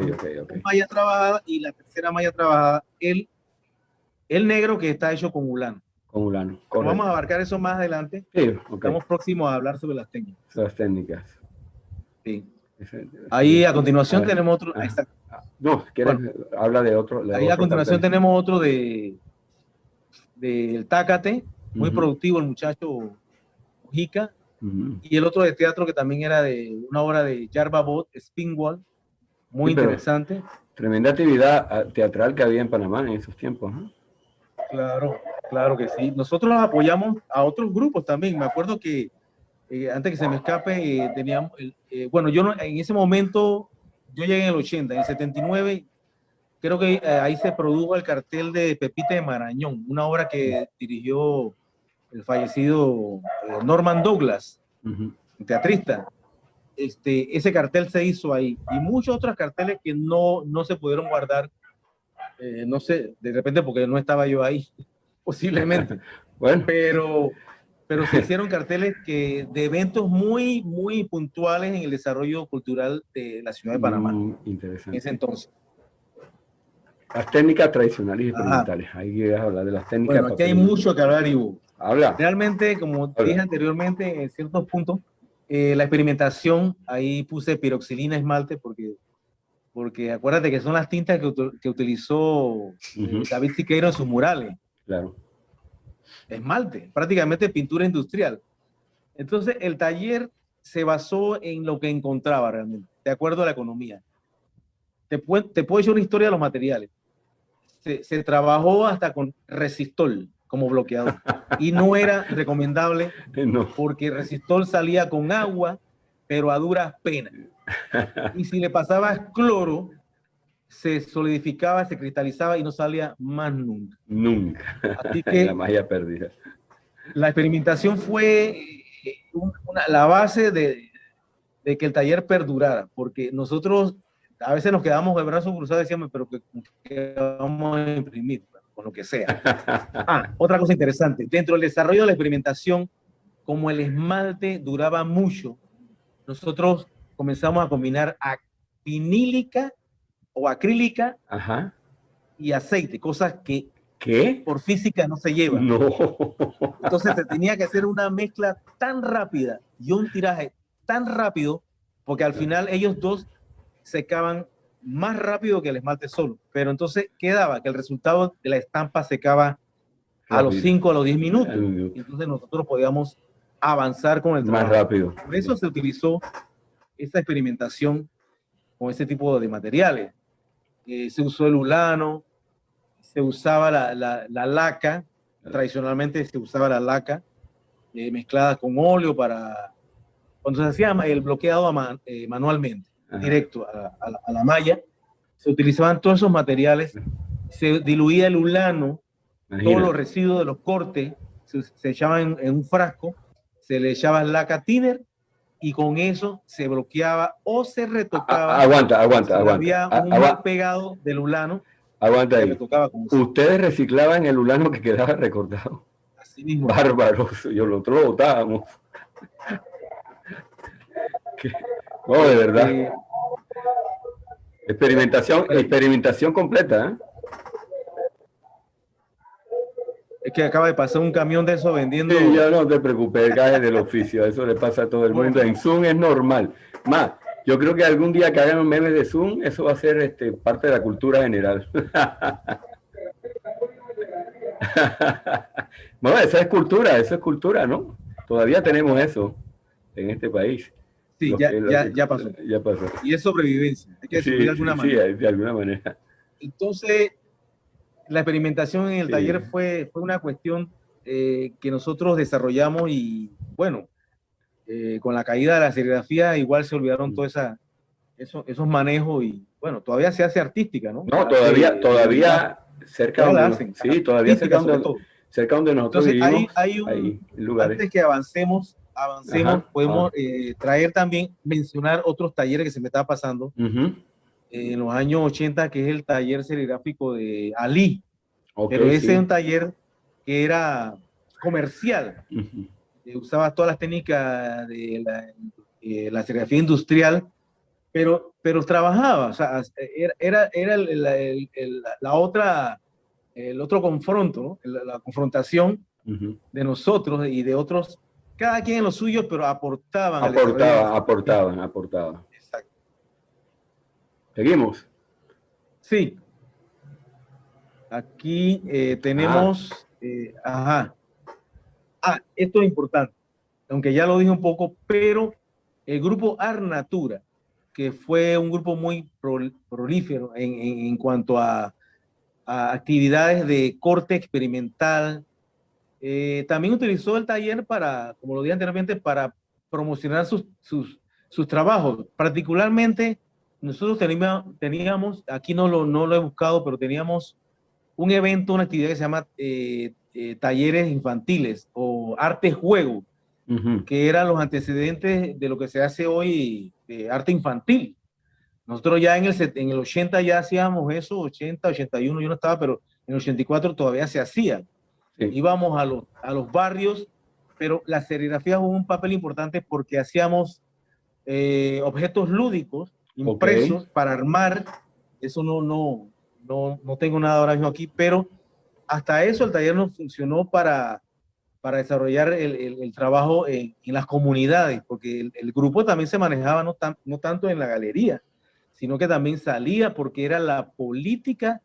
Malla trabajada, y la tercera malla trabajada, el negro, que está hecho con ulano. Vamos a abarcar eso más adelante. Estamos próximos a hablar sobre las técnicas. Las técnicas. Sí. Ahí a continuación tenemos otro. No, ¿quieres? Habla de otro. Ahí a continuación tenemos otro del Tácate, muy productivo el muchacho Mojica. Y el otro de teatro, que también era de una obra de Yarba Bot, Spinwall, muy interesante. Tremenda actividad teatral que había en Panamá en esos tiempos, ¿no? Claro que sí. Nosotros apoyamos a otros grupos también. Me acuerdo que, antes que se me escape, teníamos, bueno, en ese momento, yo llegué en el 80, en el 79, creo que ahí se produjo el cartel de Pepita de Marañón, una obra que dirigió el fallecido Norman Douglas, teatrista. Ese cartel se hizo ahí, y muchos otros carteles que no se pudieron guardar, no sé, de repente porque no estaba yo ahí, posiblemente. Bueno. Pero se hicieron carteles de eventos muy, muy puntuales en el desarrollo cultural de la ciudad de Panamá. Interesante. En ese entonces. Las técnicas tradicionales y experimentales. Ahí quieres hablar de las técnicas. Bueno, aquí hay mucho que hablar, Ivo. Habla. Realmente, como dije anteriormente, en ciertos puntos, la experimentación, ahí puse piroxilina esmalte, porque porque acuérdate que son las tintas que utilizó David Siqueiro en sus murales. Claro. Esmalte, prácticamente pintura industrial. Entonces, el taller se basó en lo que encontraba realmente, de acuerdo a la economía. Te puedo decir una historia de los materiales. Se trabajó hasta con resistol como bloqueador y no era recomendable porque resistol salía con agua, pero a duras penas. Y si le pasabas cloro, se solidificaba, se cristalizaba y no salía más nunca. Nunca. Así que la magia perdida. La experimentación fue la base de que el taller perdurara, porque nosotros a veces nos quedamos de brazos cruzados y decíamos, pero ¿qué vamos a imprimir? Con lo que sea. Otra cosa interesante, dentro del desarrollo de la experimentación, como el esmalte duraba mucho, nosotros comenzamos a combinar vinílica o acrílica y aceite, cosas que por física no se llevan. No. Entonces se tenía que hacer una mezcla tan rápida y un tiraje tan rápido, porque al final ellos dos secaban más rápido que el esmalte solo. Pero entonces quedaba que el resultado de la estampa secaba a los 5 a los 10 minutos. Entonces nosotros podíamos avanzar con el trabajo. Más rápido. Por eso se utilizó esta experimentación con ese tipo de materiales. Se usó el ulano, se usaba la laca, tradicionalmente se usaba la laca mezclada con óleo cuando se hacía el bloqueado manualmente, directo a la malla, se utilizaban todos esos materiales, se diluía el ulano, todos los residuos de los cortes se echaban en un frasco, se le echaba laca thinner y con eso se bloqueaba o se retocaba. Aguanta. Había un mal pegado del ulano. Aguanta ahí. Ustedes reciclaban el ulano que quedaba recortado. Así mismo. Bárbaros. Yo lo otro lo botábamos. No, de verdad. Experimentación completa, ¿eh? Es que acaba de pasar un camión de eso vendiendo. Sí, ya no te preocupes, el gaje del oficio, eso le pasa a todo el mundo. En Zoom es normal. Más, yo creo que algún día que hagan un meme de Zoom, eso va a ser parte de la cultura general. Bueno, eso es cultura, ¿no? Todavía tenemos eso en este país. Sí, ya pasó. Ya pasó. Y es sobrevivencia, hay que decirlo de alguna manera. Sí, de alguna manera. Entonces, la experimentación en el taller fue una cuestión que nosotros desarrollamos y, bueno, con la caída de la serigrafía igual se olvidaron todos esos manejos y, bueno, todavía se hace artística, ¿no? No, todavía cerca donde, sí, todavía cerca donde nosotros vivimos, hay lugares. Antes que avancemos, podemos traer también, mencionar otros talleres que se me estaba pasando en los años 80, que es el taller serigráfico de Ali. Pero ese es un taller que era comercial. Usaba todas las técnicas de la serigrafía industrial, pero trabajaba. O sea, era el otro confronto, ¿no? La confrontación de nosotros y de otros, cada quien en lo suyo, pero aportaban. Aportaban. Exacto. ¿Seguimos? Sí. Aquí tenemos... esto es importante, aunque ya lo dije un poco, pero el grupo Arnatura, que fue un grupo muy prolífero en cuanto a actividades de corte experimental, también utilizó el taller para, como lo dije anteriormente, para promocionar sus trabajos. Particularmente, nosotros teníamos, aquí no lo he buscado, pero teníamos un evento, una actividad que se llama talleres infantiles o arte-juego, que eran los antecedentes de lo que se hace hoy de arte infantil. Nosotros ya en el 80 ya hacíamos eso, 80, 81, yo no estaba, pero en el 84 todavía se hacía. Sí. Íbamos a los barrios, pero la serigrafía jugó un papel importante porque hacíamos objetos lúdicos impresos para armar. Eso no tengo nada ahora mismo aquí, pero hasta eso el taller nos funcionó para desarrollar el trabajo en las comunidades, porque el grupo también se manejaba no tanto en la galería, sino que también salía porque era la política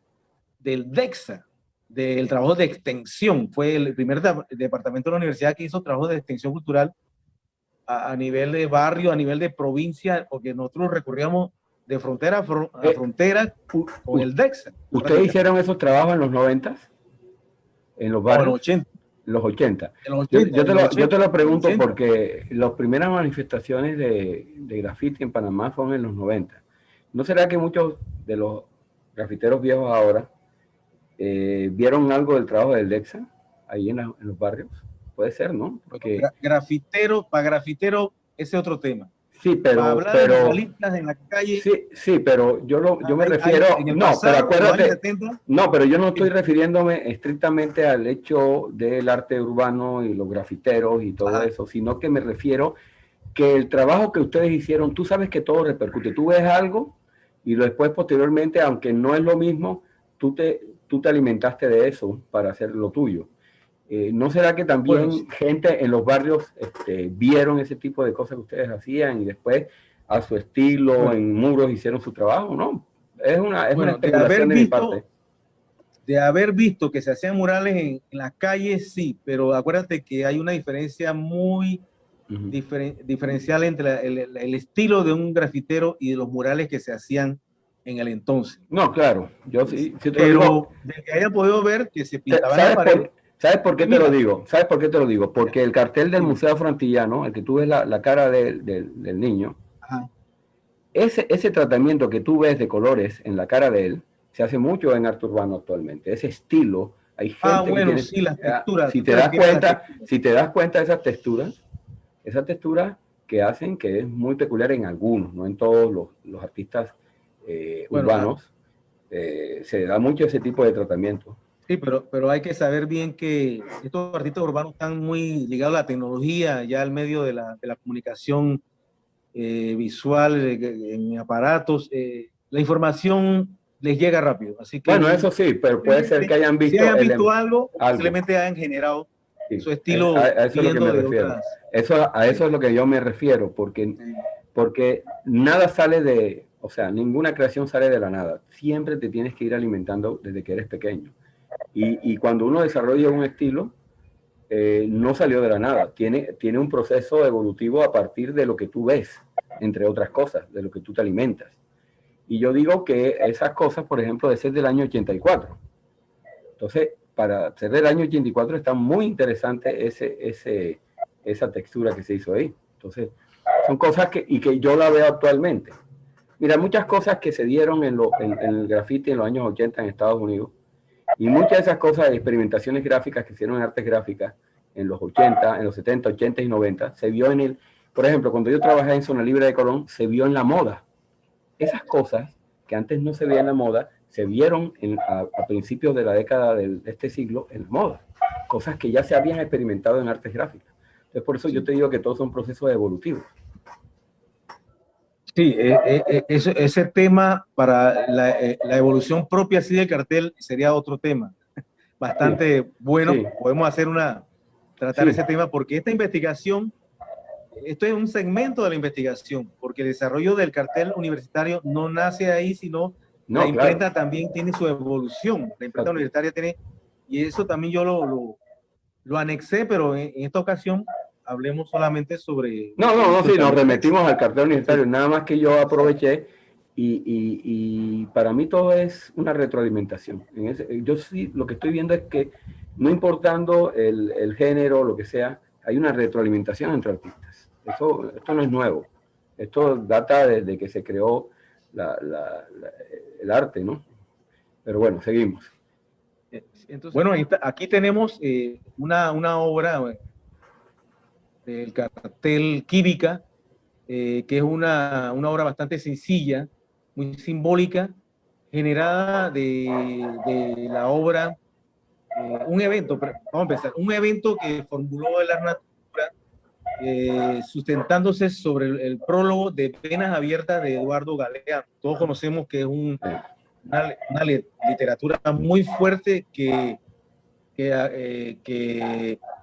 del DEXA, del trabajo de extensión. Fue el primer departamento de la universidad que hizo trabajo de extensión cultural a nivel de barrio, a nivel de provincia, porque nosotros recorríamos de frontera a frontera con el DEXA. ¿Ustedes hicieron esos trabajos en los 90, en los barrios? No, en los 80. En los 80. En los 80 yo te lo pregunto 80. porque las primeras manifestaciones de grafiti en Panamá fueron en los 90. ¿No será que muchos de los grafiteros viejos ahora vieron algo del trabajo del DEXA ahí en los barrios? Puede ser, ¿no? Porque Para grafitero, ese es otro tema. sí, pero para hablar de muralistas en la calle. Sí, pero yo me refiero. Pero acuérdate. No, pero yo no estoy refiriéndome estrictamente al hecho del arte urbano y los grafiteros y todo eso, sino que me refiero que el trabajo que ustedes hicieron, tú sabes que todo repercute. Tú ves algo y después, posteriormente, aunque no es lo mismo, tú te alimentaste de eso para hacer lo tuyo. ¿No será que también gente en los barrios vieron ese tipo de cosas que ustedes hacían y después a su estilo en muros hicieron su trabajo? ¿No? Es una especulación de mi parte. De haber visto que se hacían murales en las calles, sí, pero acuérdate que hay una diferencia muy diferencial entre el estilo de un grafitero y de los murales que se hacían en el entonces. No, claro, yo sí te pero lo digo, de que haya podido ver que se pintaban en la pared. ¿Sabes por qué te lo digo? ¿Sabes por qué te lo digo? Porque el cartel del Museo Afroantillano, el que tú ves la cara del niño, ese tratamiento que tú ves de colores en la cara de él, se hace mucho en arte urbano actualmente. Ese estilo, hay gente que tiene, sí, las texturas. Si te das cuenta de esas texturas que hacen que es muy peculiar en algunos, no en todos los artistas urbanos, se da mucho ese tipo de tratamiento. Sí, pero hay que saber bien que estos artistas urbanos están muy ligados a la tecnología, ya al medio de la comunicación visual, en aparatos. La información les llega rápido. Así que, bueno, eso sí, pero puede ser que hayan visto, algo, simplemente hayan generado su estilo. A eso es lo que me refiero. A eso es lo que yo me refiero, porque nada sale de, o sea, ninguna creación sale de la nada. Siempre te tienes que ir alimentando desde que eres pequeño. Y cuando uno desarrolla un estilo, no salió de la nada. Tiene un proceso evolutivo a partir de lo que tú ves, entre otras cosas, de lo que tú te alimentas. Y yo digo que esas cosas, por ejemplo, de ser del año 84. Entonces, para ser del año 84 está muy interesante esa textura que se hizo ahí. Entonces, son cosas que yo la veo actualmente. Mira, muchas cosas que se dieron en el graffiti en los años 80 en Estados Unidos, y muchas de esas cosas de experimentaciones gráficas que hicieron en artes gráficas en los 80, en los 70, 80 y 90, se vio por ejemplo, cuando yo trabajé en Zona Libre de Colón, se vio en la moda. Esas cosas que antes no se veían en la moda, se vieron a principios de la década de este siglo en la moda. Cosas que ya se habían experimentado en artes gráficas. Entonces, por eso yo te digo que todos son procesos evolutivos. Sí, ese tema para la evolución propia así del cartel sería otro tema bastante bueno. Podemos tratar ese tema porque esta investigación, esto es un segmento de la investigación, porque el desarrollo del cartel universitario no nace ahí, sino la imprenta también tiene su evolución. La imprenta universitaria tiene, y eso también yo lo anexé, pero en esta ocasión hablemos solamente sobre... Sí, nos remetimos al cartel universitario, nada más que yo aproveché y para mí todo es una retroalimentación. Yo sí, lo que estoy viendo es que no importando el género, lo que sea, hay una retroalimentación entre artistas. Esto no es nuevo, esto data desde que se creó el arte, ¿no? Pero bueno, seguimos. Entonces, bueno, aquí tenemos una obra del cartel Química, que es una obra bastante sencilla, muy simbólica, generada de la obra, un evento, vamos a empezar, un evento que formuló el Art Natura, sustentándose sobre el prólogo de Penas Abiertas de Eduardo Galeano. Todos conocemos que es una literatura muy fuerte que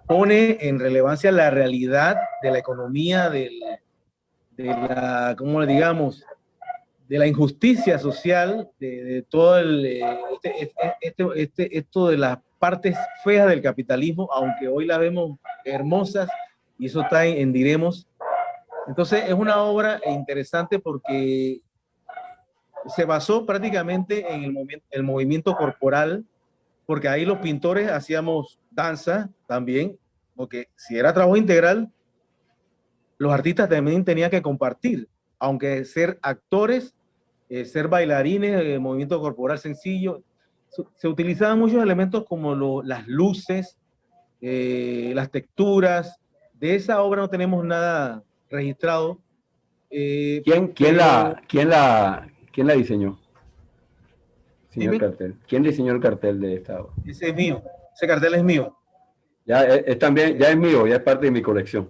pone en relevancia la realidad de la economía, ¿cómo le digamos? de la injusticia social, de todo esto de las partes feas del capitalismo, aunque hoy las vemos hermosas, y eso está en Diremos. Entonces es una obra interesante porque se basó prácticamente en el movimiento corporal, porque ahí los pintores hacíamos danza también, porque si era trabajo integral, los artistas también tenían que compartir, aunque ser actores, ser bailarines, movimiento corporal sencillo. Se utilizaban muchos elementos como las luces, las texturas. De esa obra no tenemos nada registrado. ¿Quién la diseñó? Señor Cartel. ¿Quién diseñó el cartel de esta obra? Ese es mío. Ese cartel es mío. Ya es también, ya es mío, ya es parte de mi colección.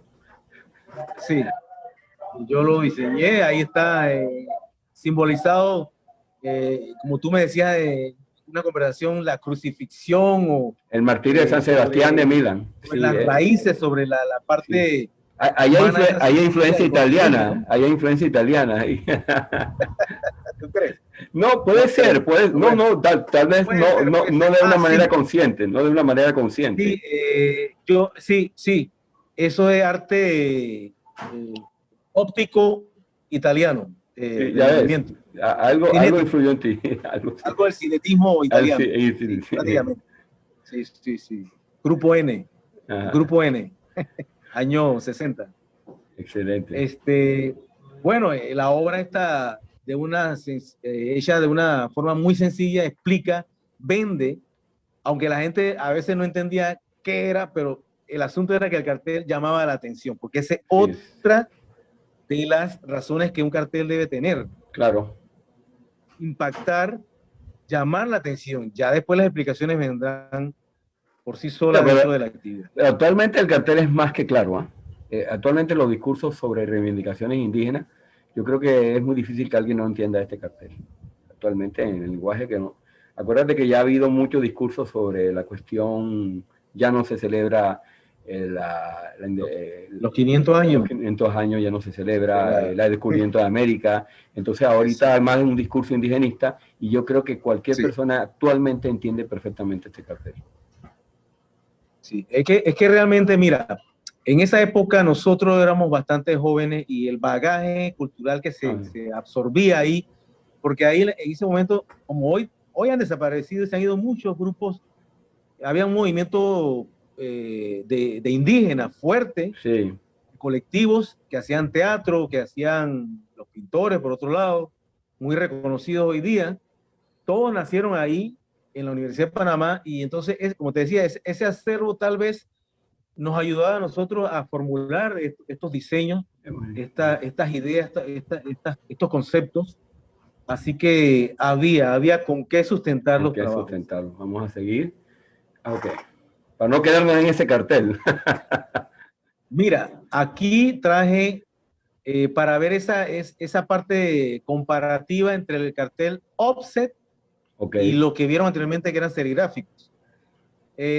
Sí, yo lo diseñé, ahí está simbolizado, como tú me decías, una conversación, la crucifixión o el martirio de San Sebastián de Milán. Sí, las raíces, sobre la parte. Sí. Hay influencia italiana, ¿no? Hay influencia italiana ahí. ¿Tú crees? No, puede ser, tal vez no de una manera consciente, no de una manera consciente. Sí, sí, eso es arte óptico italiano. Ya ves, algo influyó en ti. Algo del cinetismo italiano. Prácticamente. Sí. Grupo N. Ajá. Grupo N. Año 60. Excelente. Bueno, la obra está ella de una forma muy sencilla, explica, vende, aunque la gente a veces no entendía qué era, pero el asunto era que el cartel llamaba la atención, porque esa es otra de las razones que un cartel debe tener. Claro. Impactar, llamar la atención. Ya después las explicaciones vendrán por sí solas dentro de la actividad. Actualmente el cartel es más que claro. Actualmente los discursos sobre reivindicaciones indígenas, yo creo que es muy difícil que alguien no entienda este cartel. Actualmente en el lenguaje que no. Acuérdate que ya ha habido muchos discursos sobre la cuestión, ya no se celebra los 500 años. Los 500 años ya no se celebra el descubrimiento de América. Entonces ahorita hay más de un discurso indigenista y yo creo que cualquier persona actualmente entiende perfectamente este cartel. Sí, es que realmente, mira, en esa época nosotros éramos bastante jóvenes y el bagaje cultural que se absorbía ahí, porque ahí en ese momento, como hoy han desaparecido y se han ido muchos grupos, había un movimiento de indígenas fuerte, colectivos que hacían teatro, que hacían los pintores, por otro lado, muy reconocidos hoy día. Todos nacieron ahí en la Universidad de Panamá y entonces, como te decía, ese acervo tal vez nos ayudaba a nosotros a formular estos diseños, estas ideas, estos conceptos. Así que había con qué sustentar los trabajos. Vamos a seguir. Ok. Para no quedarnos en ese cartel. Mira, aquí traje para ver esa parte comparativa entre el cartel offset y lo que vieron anteriormente que eran serigráficos.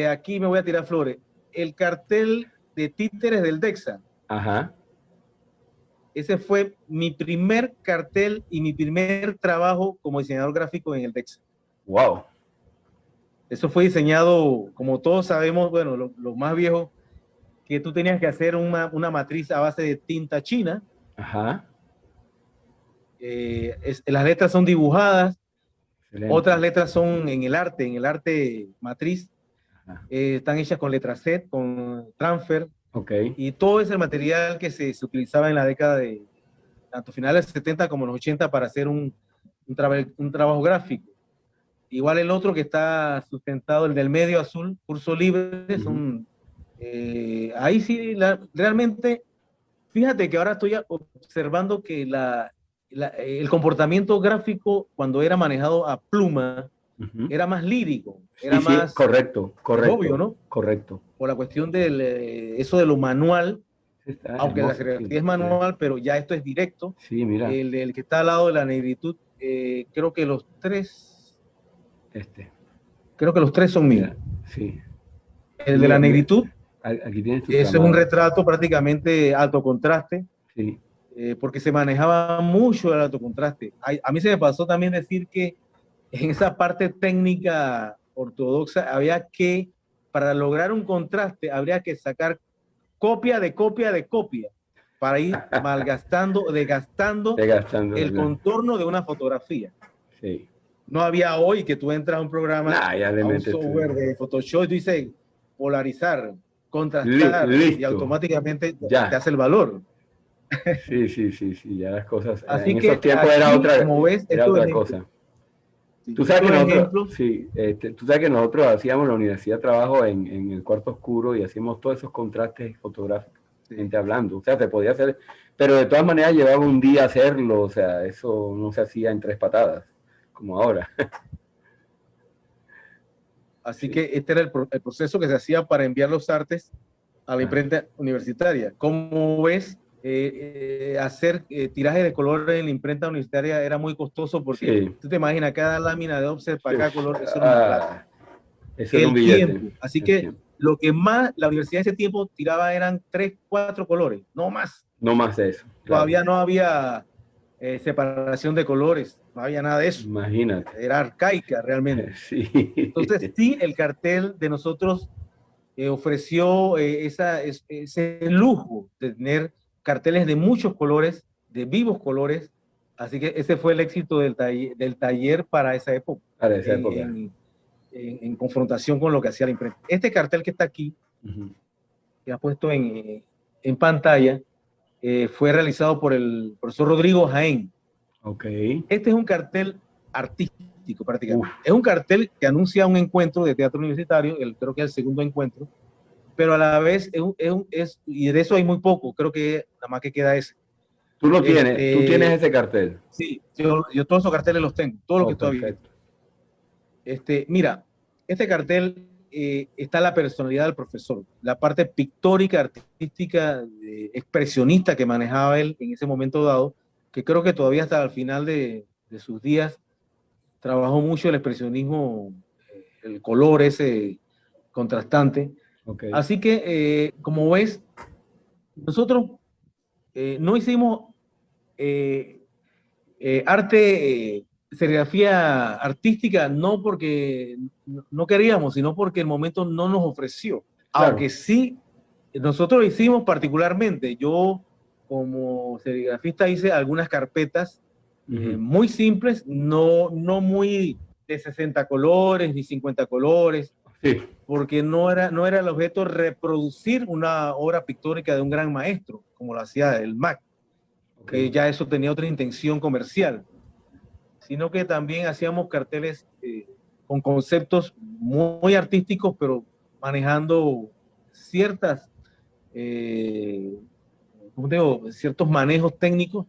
Aquí me voy a tirar flores. El cartel de títeres del DECSA. Ajá. Ese fue mi primer cartel y mi primer trabajo como diseñador gráfico en el DECSA. Wow. Eso fue diseñado, como todos sabemos, bueno, los más viejos, que tú tenías que hacer una matriz a base de tinta china. Ajá. Las letras son dibujadas. Excelente. Otras letras son en el arte matriz. Están hechas con letra Z, con transfer. Okay. Y todo ese material que se utilizaba en la década de tanto finales de 70 como los 80 para hacer un trabajo gráfico. Igual el otro que está sustentado, el del medio azul, curso libre, son ahí sí, realmente, fíjate que ahora estoy observando que el comportamiento gráfico cuando era manejado a pluma era más lírico, era más correcto, obvio, ¿no? Correcto. Por la cuestión de eso de lo manual, aunque la serigrafía es manual, pero ya esto es directo. Sí, mira. El que está al lado de la negritud, creo que los tres creo que los tres son míos. Sí. El de la negritud, aquí tienes tu ese es un retrato prácticamente alto contraste. Sí. porque se manejaba mucho el alto contraste. A mí se me pasó también decir que en esa parte técnica ortodoxa había que, para lograr un contraste, habría que sacar copia de copia de copia para ir malgastando, desgastando Desgastando, el ¿verdad? contorno de una fotografía. Sí. No había hoy que tú entras a un programa, Nah, ya le a un metes tú. software de Photoshop y tú dices polarizar, contrastar y Listo. automáticamente te Ya. hace el valor. Sí, sí, sí, sí. Ya las cosas. En Así esos que tiempos aquí, como ves, era estos otra ejemplos, cosa. sí, Tú sabes que estos nosotros, ejemplos, sí, tú sabes que nosotros hacíamos en la universidad trabajo en el cuarto oscuro y hacíamos todos esos contrastes fotográficos, sí. gente hablando. O sea, se podía hacer, pero de todas maneras llevaba un día hacerlo. O sea, eso no se hacía en 3 patadas, como ahora. Así Sí, que este era el proceso que se hacía para enviar los artes a la ah, imprenta universitaria. Como ves, hacer tiraje de color en la imprenta universitaria era muy costoso porque sí. tú te imaginas cada lámina de offset para cada color, eso era una plata. Ah, eso era un El billete. tiempo. Así El que tiempo. lo que más la universidad en ese tiempo tiraba eran 3, 4 colores, no más. No más de eso, claro. Todavía no había separación de colores, no había nada de eso. Imagínate. Era arcaica realmente. Sí. Entonces, sí, el cartel de nosotros ofreció ese lujo de tener carteles de muchos colores, de vivos colores. Así que ese fue el éxito del taller para esa época, Para esa en, época. en, en confrontación con lo que hacía la imprenta. Este cartel que está aquí, Ujú. que ha puesto en pantalla, fue realizado por el profesor Rodrigo Jaén. Ok. Este es un cartel artístico Uf, prácticamente. Es un cartel que anuncia un encuentro de teatro universitario, creo que es el segundo encuentro, pero a la vez y de eso hay muy poco, creo que nada más que queda ese. tú tienes Este, ese cartel. sí, yo todos esos carteles los tengo, todo lo Oh, que tú has visto. perfecto. Mira, este cartel está la personalidad del profesor, la parte pictórica, artística, expresionista que manejaba él en ese momento dado, que creo que todavía hasta el final de sus días trabajó mucho el expresionismo, el color ese contrastante. Ok. Así que, como ves, nosotros no hicimos eh, serigrafía artística, no porque no queríamos, sino porque el momento no nos ofreció. Claro. Aunque sí, nosotros hicimos particularmente, yo como serigrafista hice algunas carpetas Ujú. muy simples, no muy de 60 colores ni 50 colores, Sí. porque no era el objeto reproducir una obra pictórica de un gran maestro, como lo hacía el MAC, Ok. que ya eso tenía otra intención comercial, sino que también hacíamos carteles con conceptos muy artísticos, pero manejando ciertas, eh, ¿cómo te digo? Ciertos manejos técnicos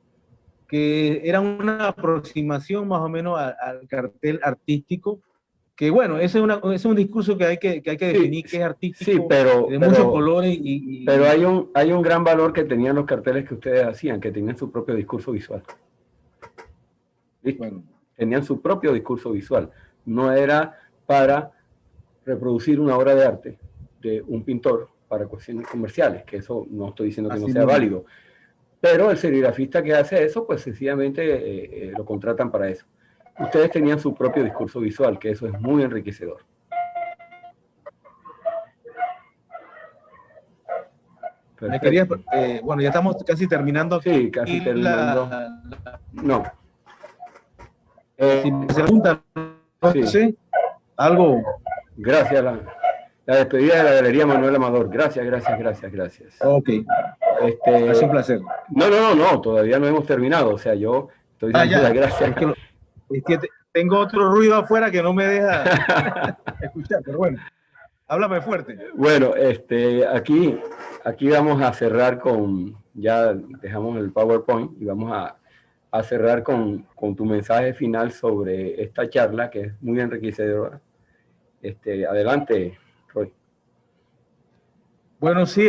que eran una aproximación más o menos al cartel artístico, que bueno, ese es un discurso que hay que Sí, definir que es sí, artístico, de muchos pero, colores pero hay un gran valor que tenían los carteles que ustedes hacían, que tenían su propio discurso visual. ¿Listo? bueno, Tenían su propio discurso visual. No era para reproducir una obra de arte de un pintor para cuestiones comerciales, que eso no estoy diciendo que no así sea mismo. válido, pero el serigrafista que hace eso, pues sencillamente lo contratan para eso. Ustedes tenían su propio discurso visual, que eso es muy enriquecedor. Me quería, Perfecto. bueno, ya estamos casi terminando Sí, aquí casi terminando. la, No. si Eh, me preguntan, no sí, sé, algo, gracias. La despedida de la Galería Manuel Amador. Gracias, gracias, gracias, gracias. ok, ha sido un Este, placer. no, todavía no hemos terminado. O sea, yo estoy Ah, dando las ya, gracias. es que tengo otro ruido afuera que no me deja escuchar, pero bueno, háblame fuerte. Bueno, aquí vamos a cerrar ya dejamos el PowerPoint y vamos a cerrar con tu mensaje final sobre esta charla que es muy enriquecedora. Adelante, Roy. Bueno, sí,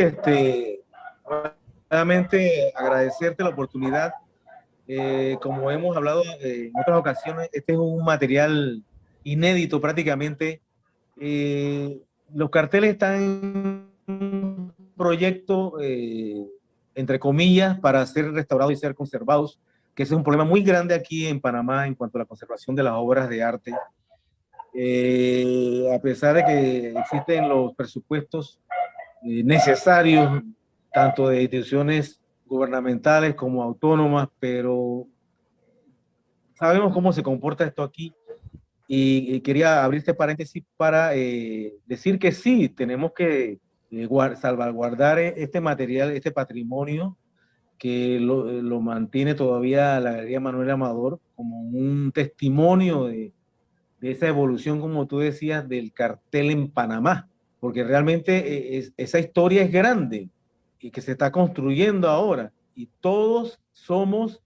nuevamente agradecerte la oportunidad. Como hemos hablado en otras ocasiones, este es un material inédito prácticamente. Los carteles están en un proyecto entre comillas, para ser restaurados y ser conservados, que ese es un problema muy grande aquí en Panamá en cuanto a la conservación de las obras de arte. A pesar de que existen los presupuestos necesarios, tanto de instituciones gubernamentales como autónomas, pero sabemos cómo se comporta esto aquí. Y quería abrir este paréntesis para decir que sí, tenemos que salvaguardar este material, este patrimonio que lo mantiene todavía la Galería Manuel Amador como un testimonio de esa evolución, como tú decías, del cartel en Panamá, porque realmente esa historia es grande y que se está construyendo ahora, y todos somos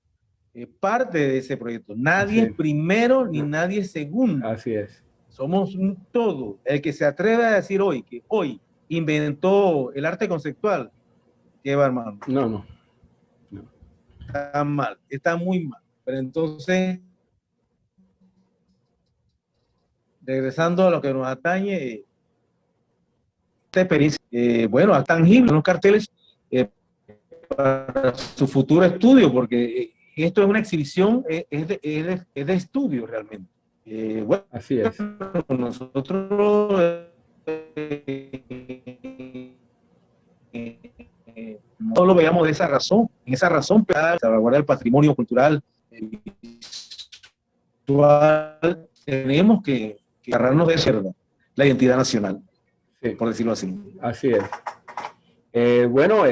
parte de ese proyecto. Nadie es primero ni nadie es segundo. Así es. Somos un todo. El que se atreve a decir hoy que hoy inventó el arte conceptual, ¿qué va, hermano? No. Está mal, está muy mal. Pero entonces, regresando a lo que nos atañe, esta experiencia, bueno, es tangible, los carteles para su futuro estudio, porque esto es una exhibición, es de estudio realmente. Bueno, así es. Nosotros no lo veamos de esa razón, en esa razón para salvaguardar el patrimonio cultural visual, tenemos que agarrarnos de cerda la identidad nacional, sí, por decirlo así. Así es. Bueno,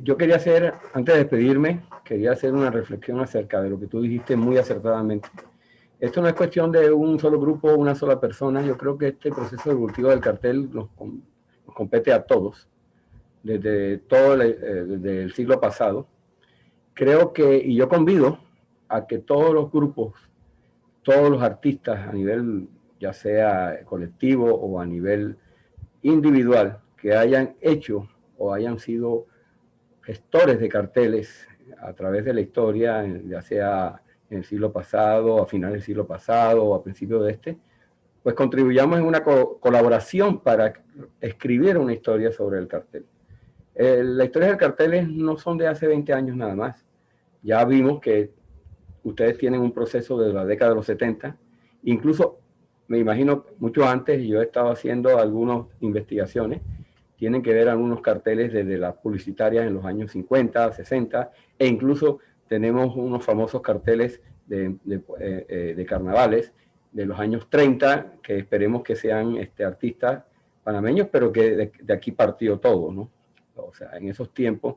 yo quería hacer, antes de despedirme, quería hacer una reflexión acerca de lo que tú dijiste muy acertadamente. Esto no es cuestión de un solo grupo, una sola persona. Yo creo que este proceso evolutivo del cartel nos compete a todos, desde desde el siglo pasado. Creo que, y yo convido a que todos los grupos, todos los artistas a nivel ya sea colectivo o a nivel individual, que hayan hecho o hayan sido gestores de carteles a través de la historia, ya sea en el siglo pasado, a finales del siglo pasado o a principios de este, pues contribuyamos en una colaboración para escribir una historia sobre el cartel. Las historias del cartel no son de hace 20 años nada más. Ya vimos que ustedes tienen un proceso de la década de los 70, incluso me imagino mucho antes, yo he estado haciendo algunas investigaciones, tienen que ver algunos carteles desde las publicitarias en los años 50, 60, e incluso tenemos unos famosos carteles de carnavales de los años 30, que esperemos que sean artistas panameños, pero que de aquí partió todo, ¿no? O sea, en esos tiempos,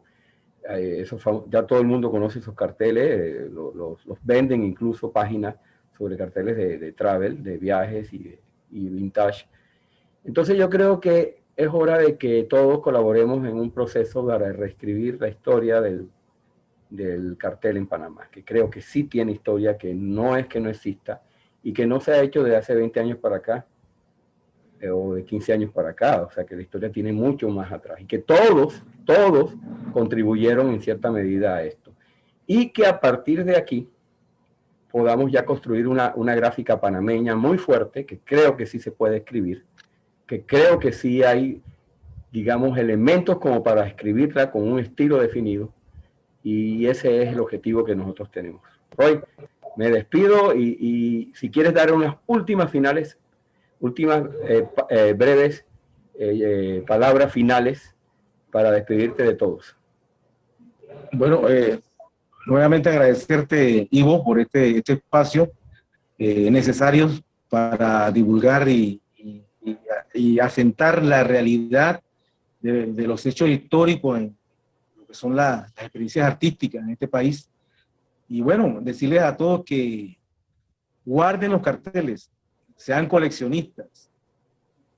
ya todo el mundo conoce esos carteles, los venden incluso páginas sobre carteles de travel, de viajes y vintage. Entonces yo creo que es hora de que todos colaboremos en un proceso para reescribir la historia del cartel en Panamá, que creo que sí tiene historia, que no es que no exista, y que no se ha hecho de hace 20 años para acá, o de 15 años para acá, o sea que la historia tiene mucho más atrás, y que todos contribuyeron en cierta medida a esto. Y que a partir de aquí podamos ya construir una gráfica panameña muy fuerte, que creo que sí se puede escribir, que creo que sí hay, digamos, elementos como para escribirla con un estilo definido, y ese es el objetivo que nosotros tenemos. Roy, me despido y si quieres dar unas últimas breves palabras finales para despedirte de todos. Bueno, nuevamente agradecerte, Ivo, por este espacio necesario para divulgar y asentar la realidad de los hechos históricos en lo que son las experiencias artísticas en este país. Y bueno, decirles a todos que guarden los carteles, sean coleccionistas,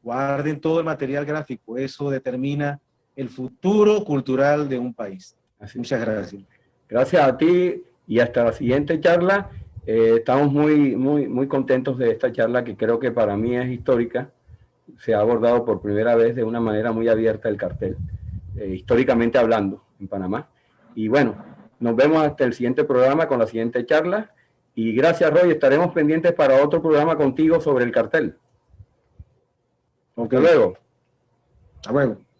guarden todo el material gráfico, eso determina el futuro cultural de un país. Muchas gracias. Gracias a ti y hasta la siguiente charla. Estamos muy contentos de esta charla, que creo que para mí es histórica. Se ha abordado por primera vez de una manera muy abierta el cartel, históricamente hablando, en Panamá. Y bueno, nos vemos hasta el siguiente programa con la siguiente charla. Y gracias, Roy. Estaremos pendientes para otro programa contigo sobre el cartel. Okay. Hasta luego. Hasta luego.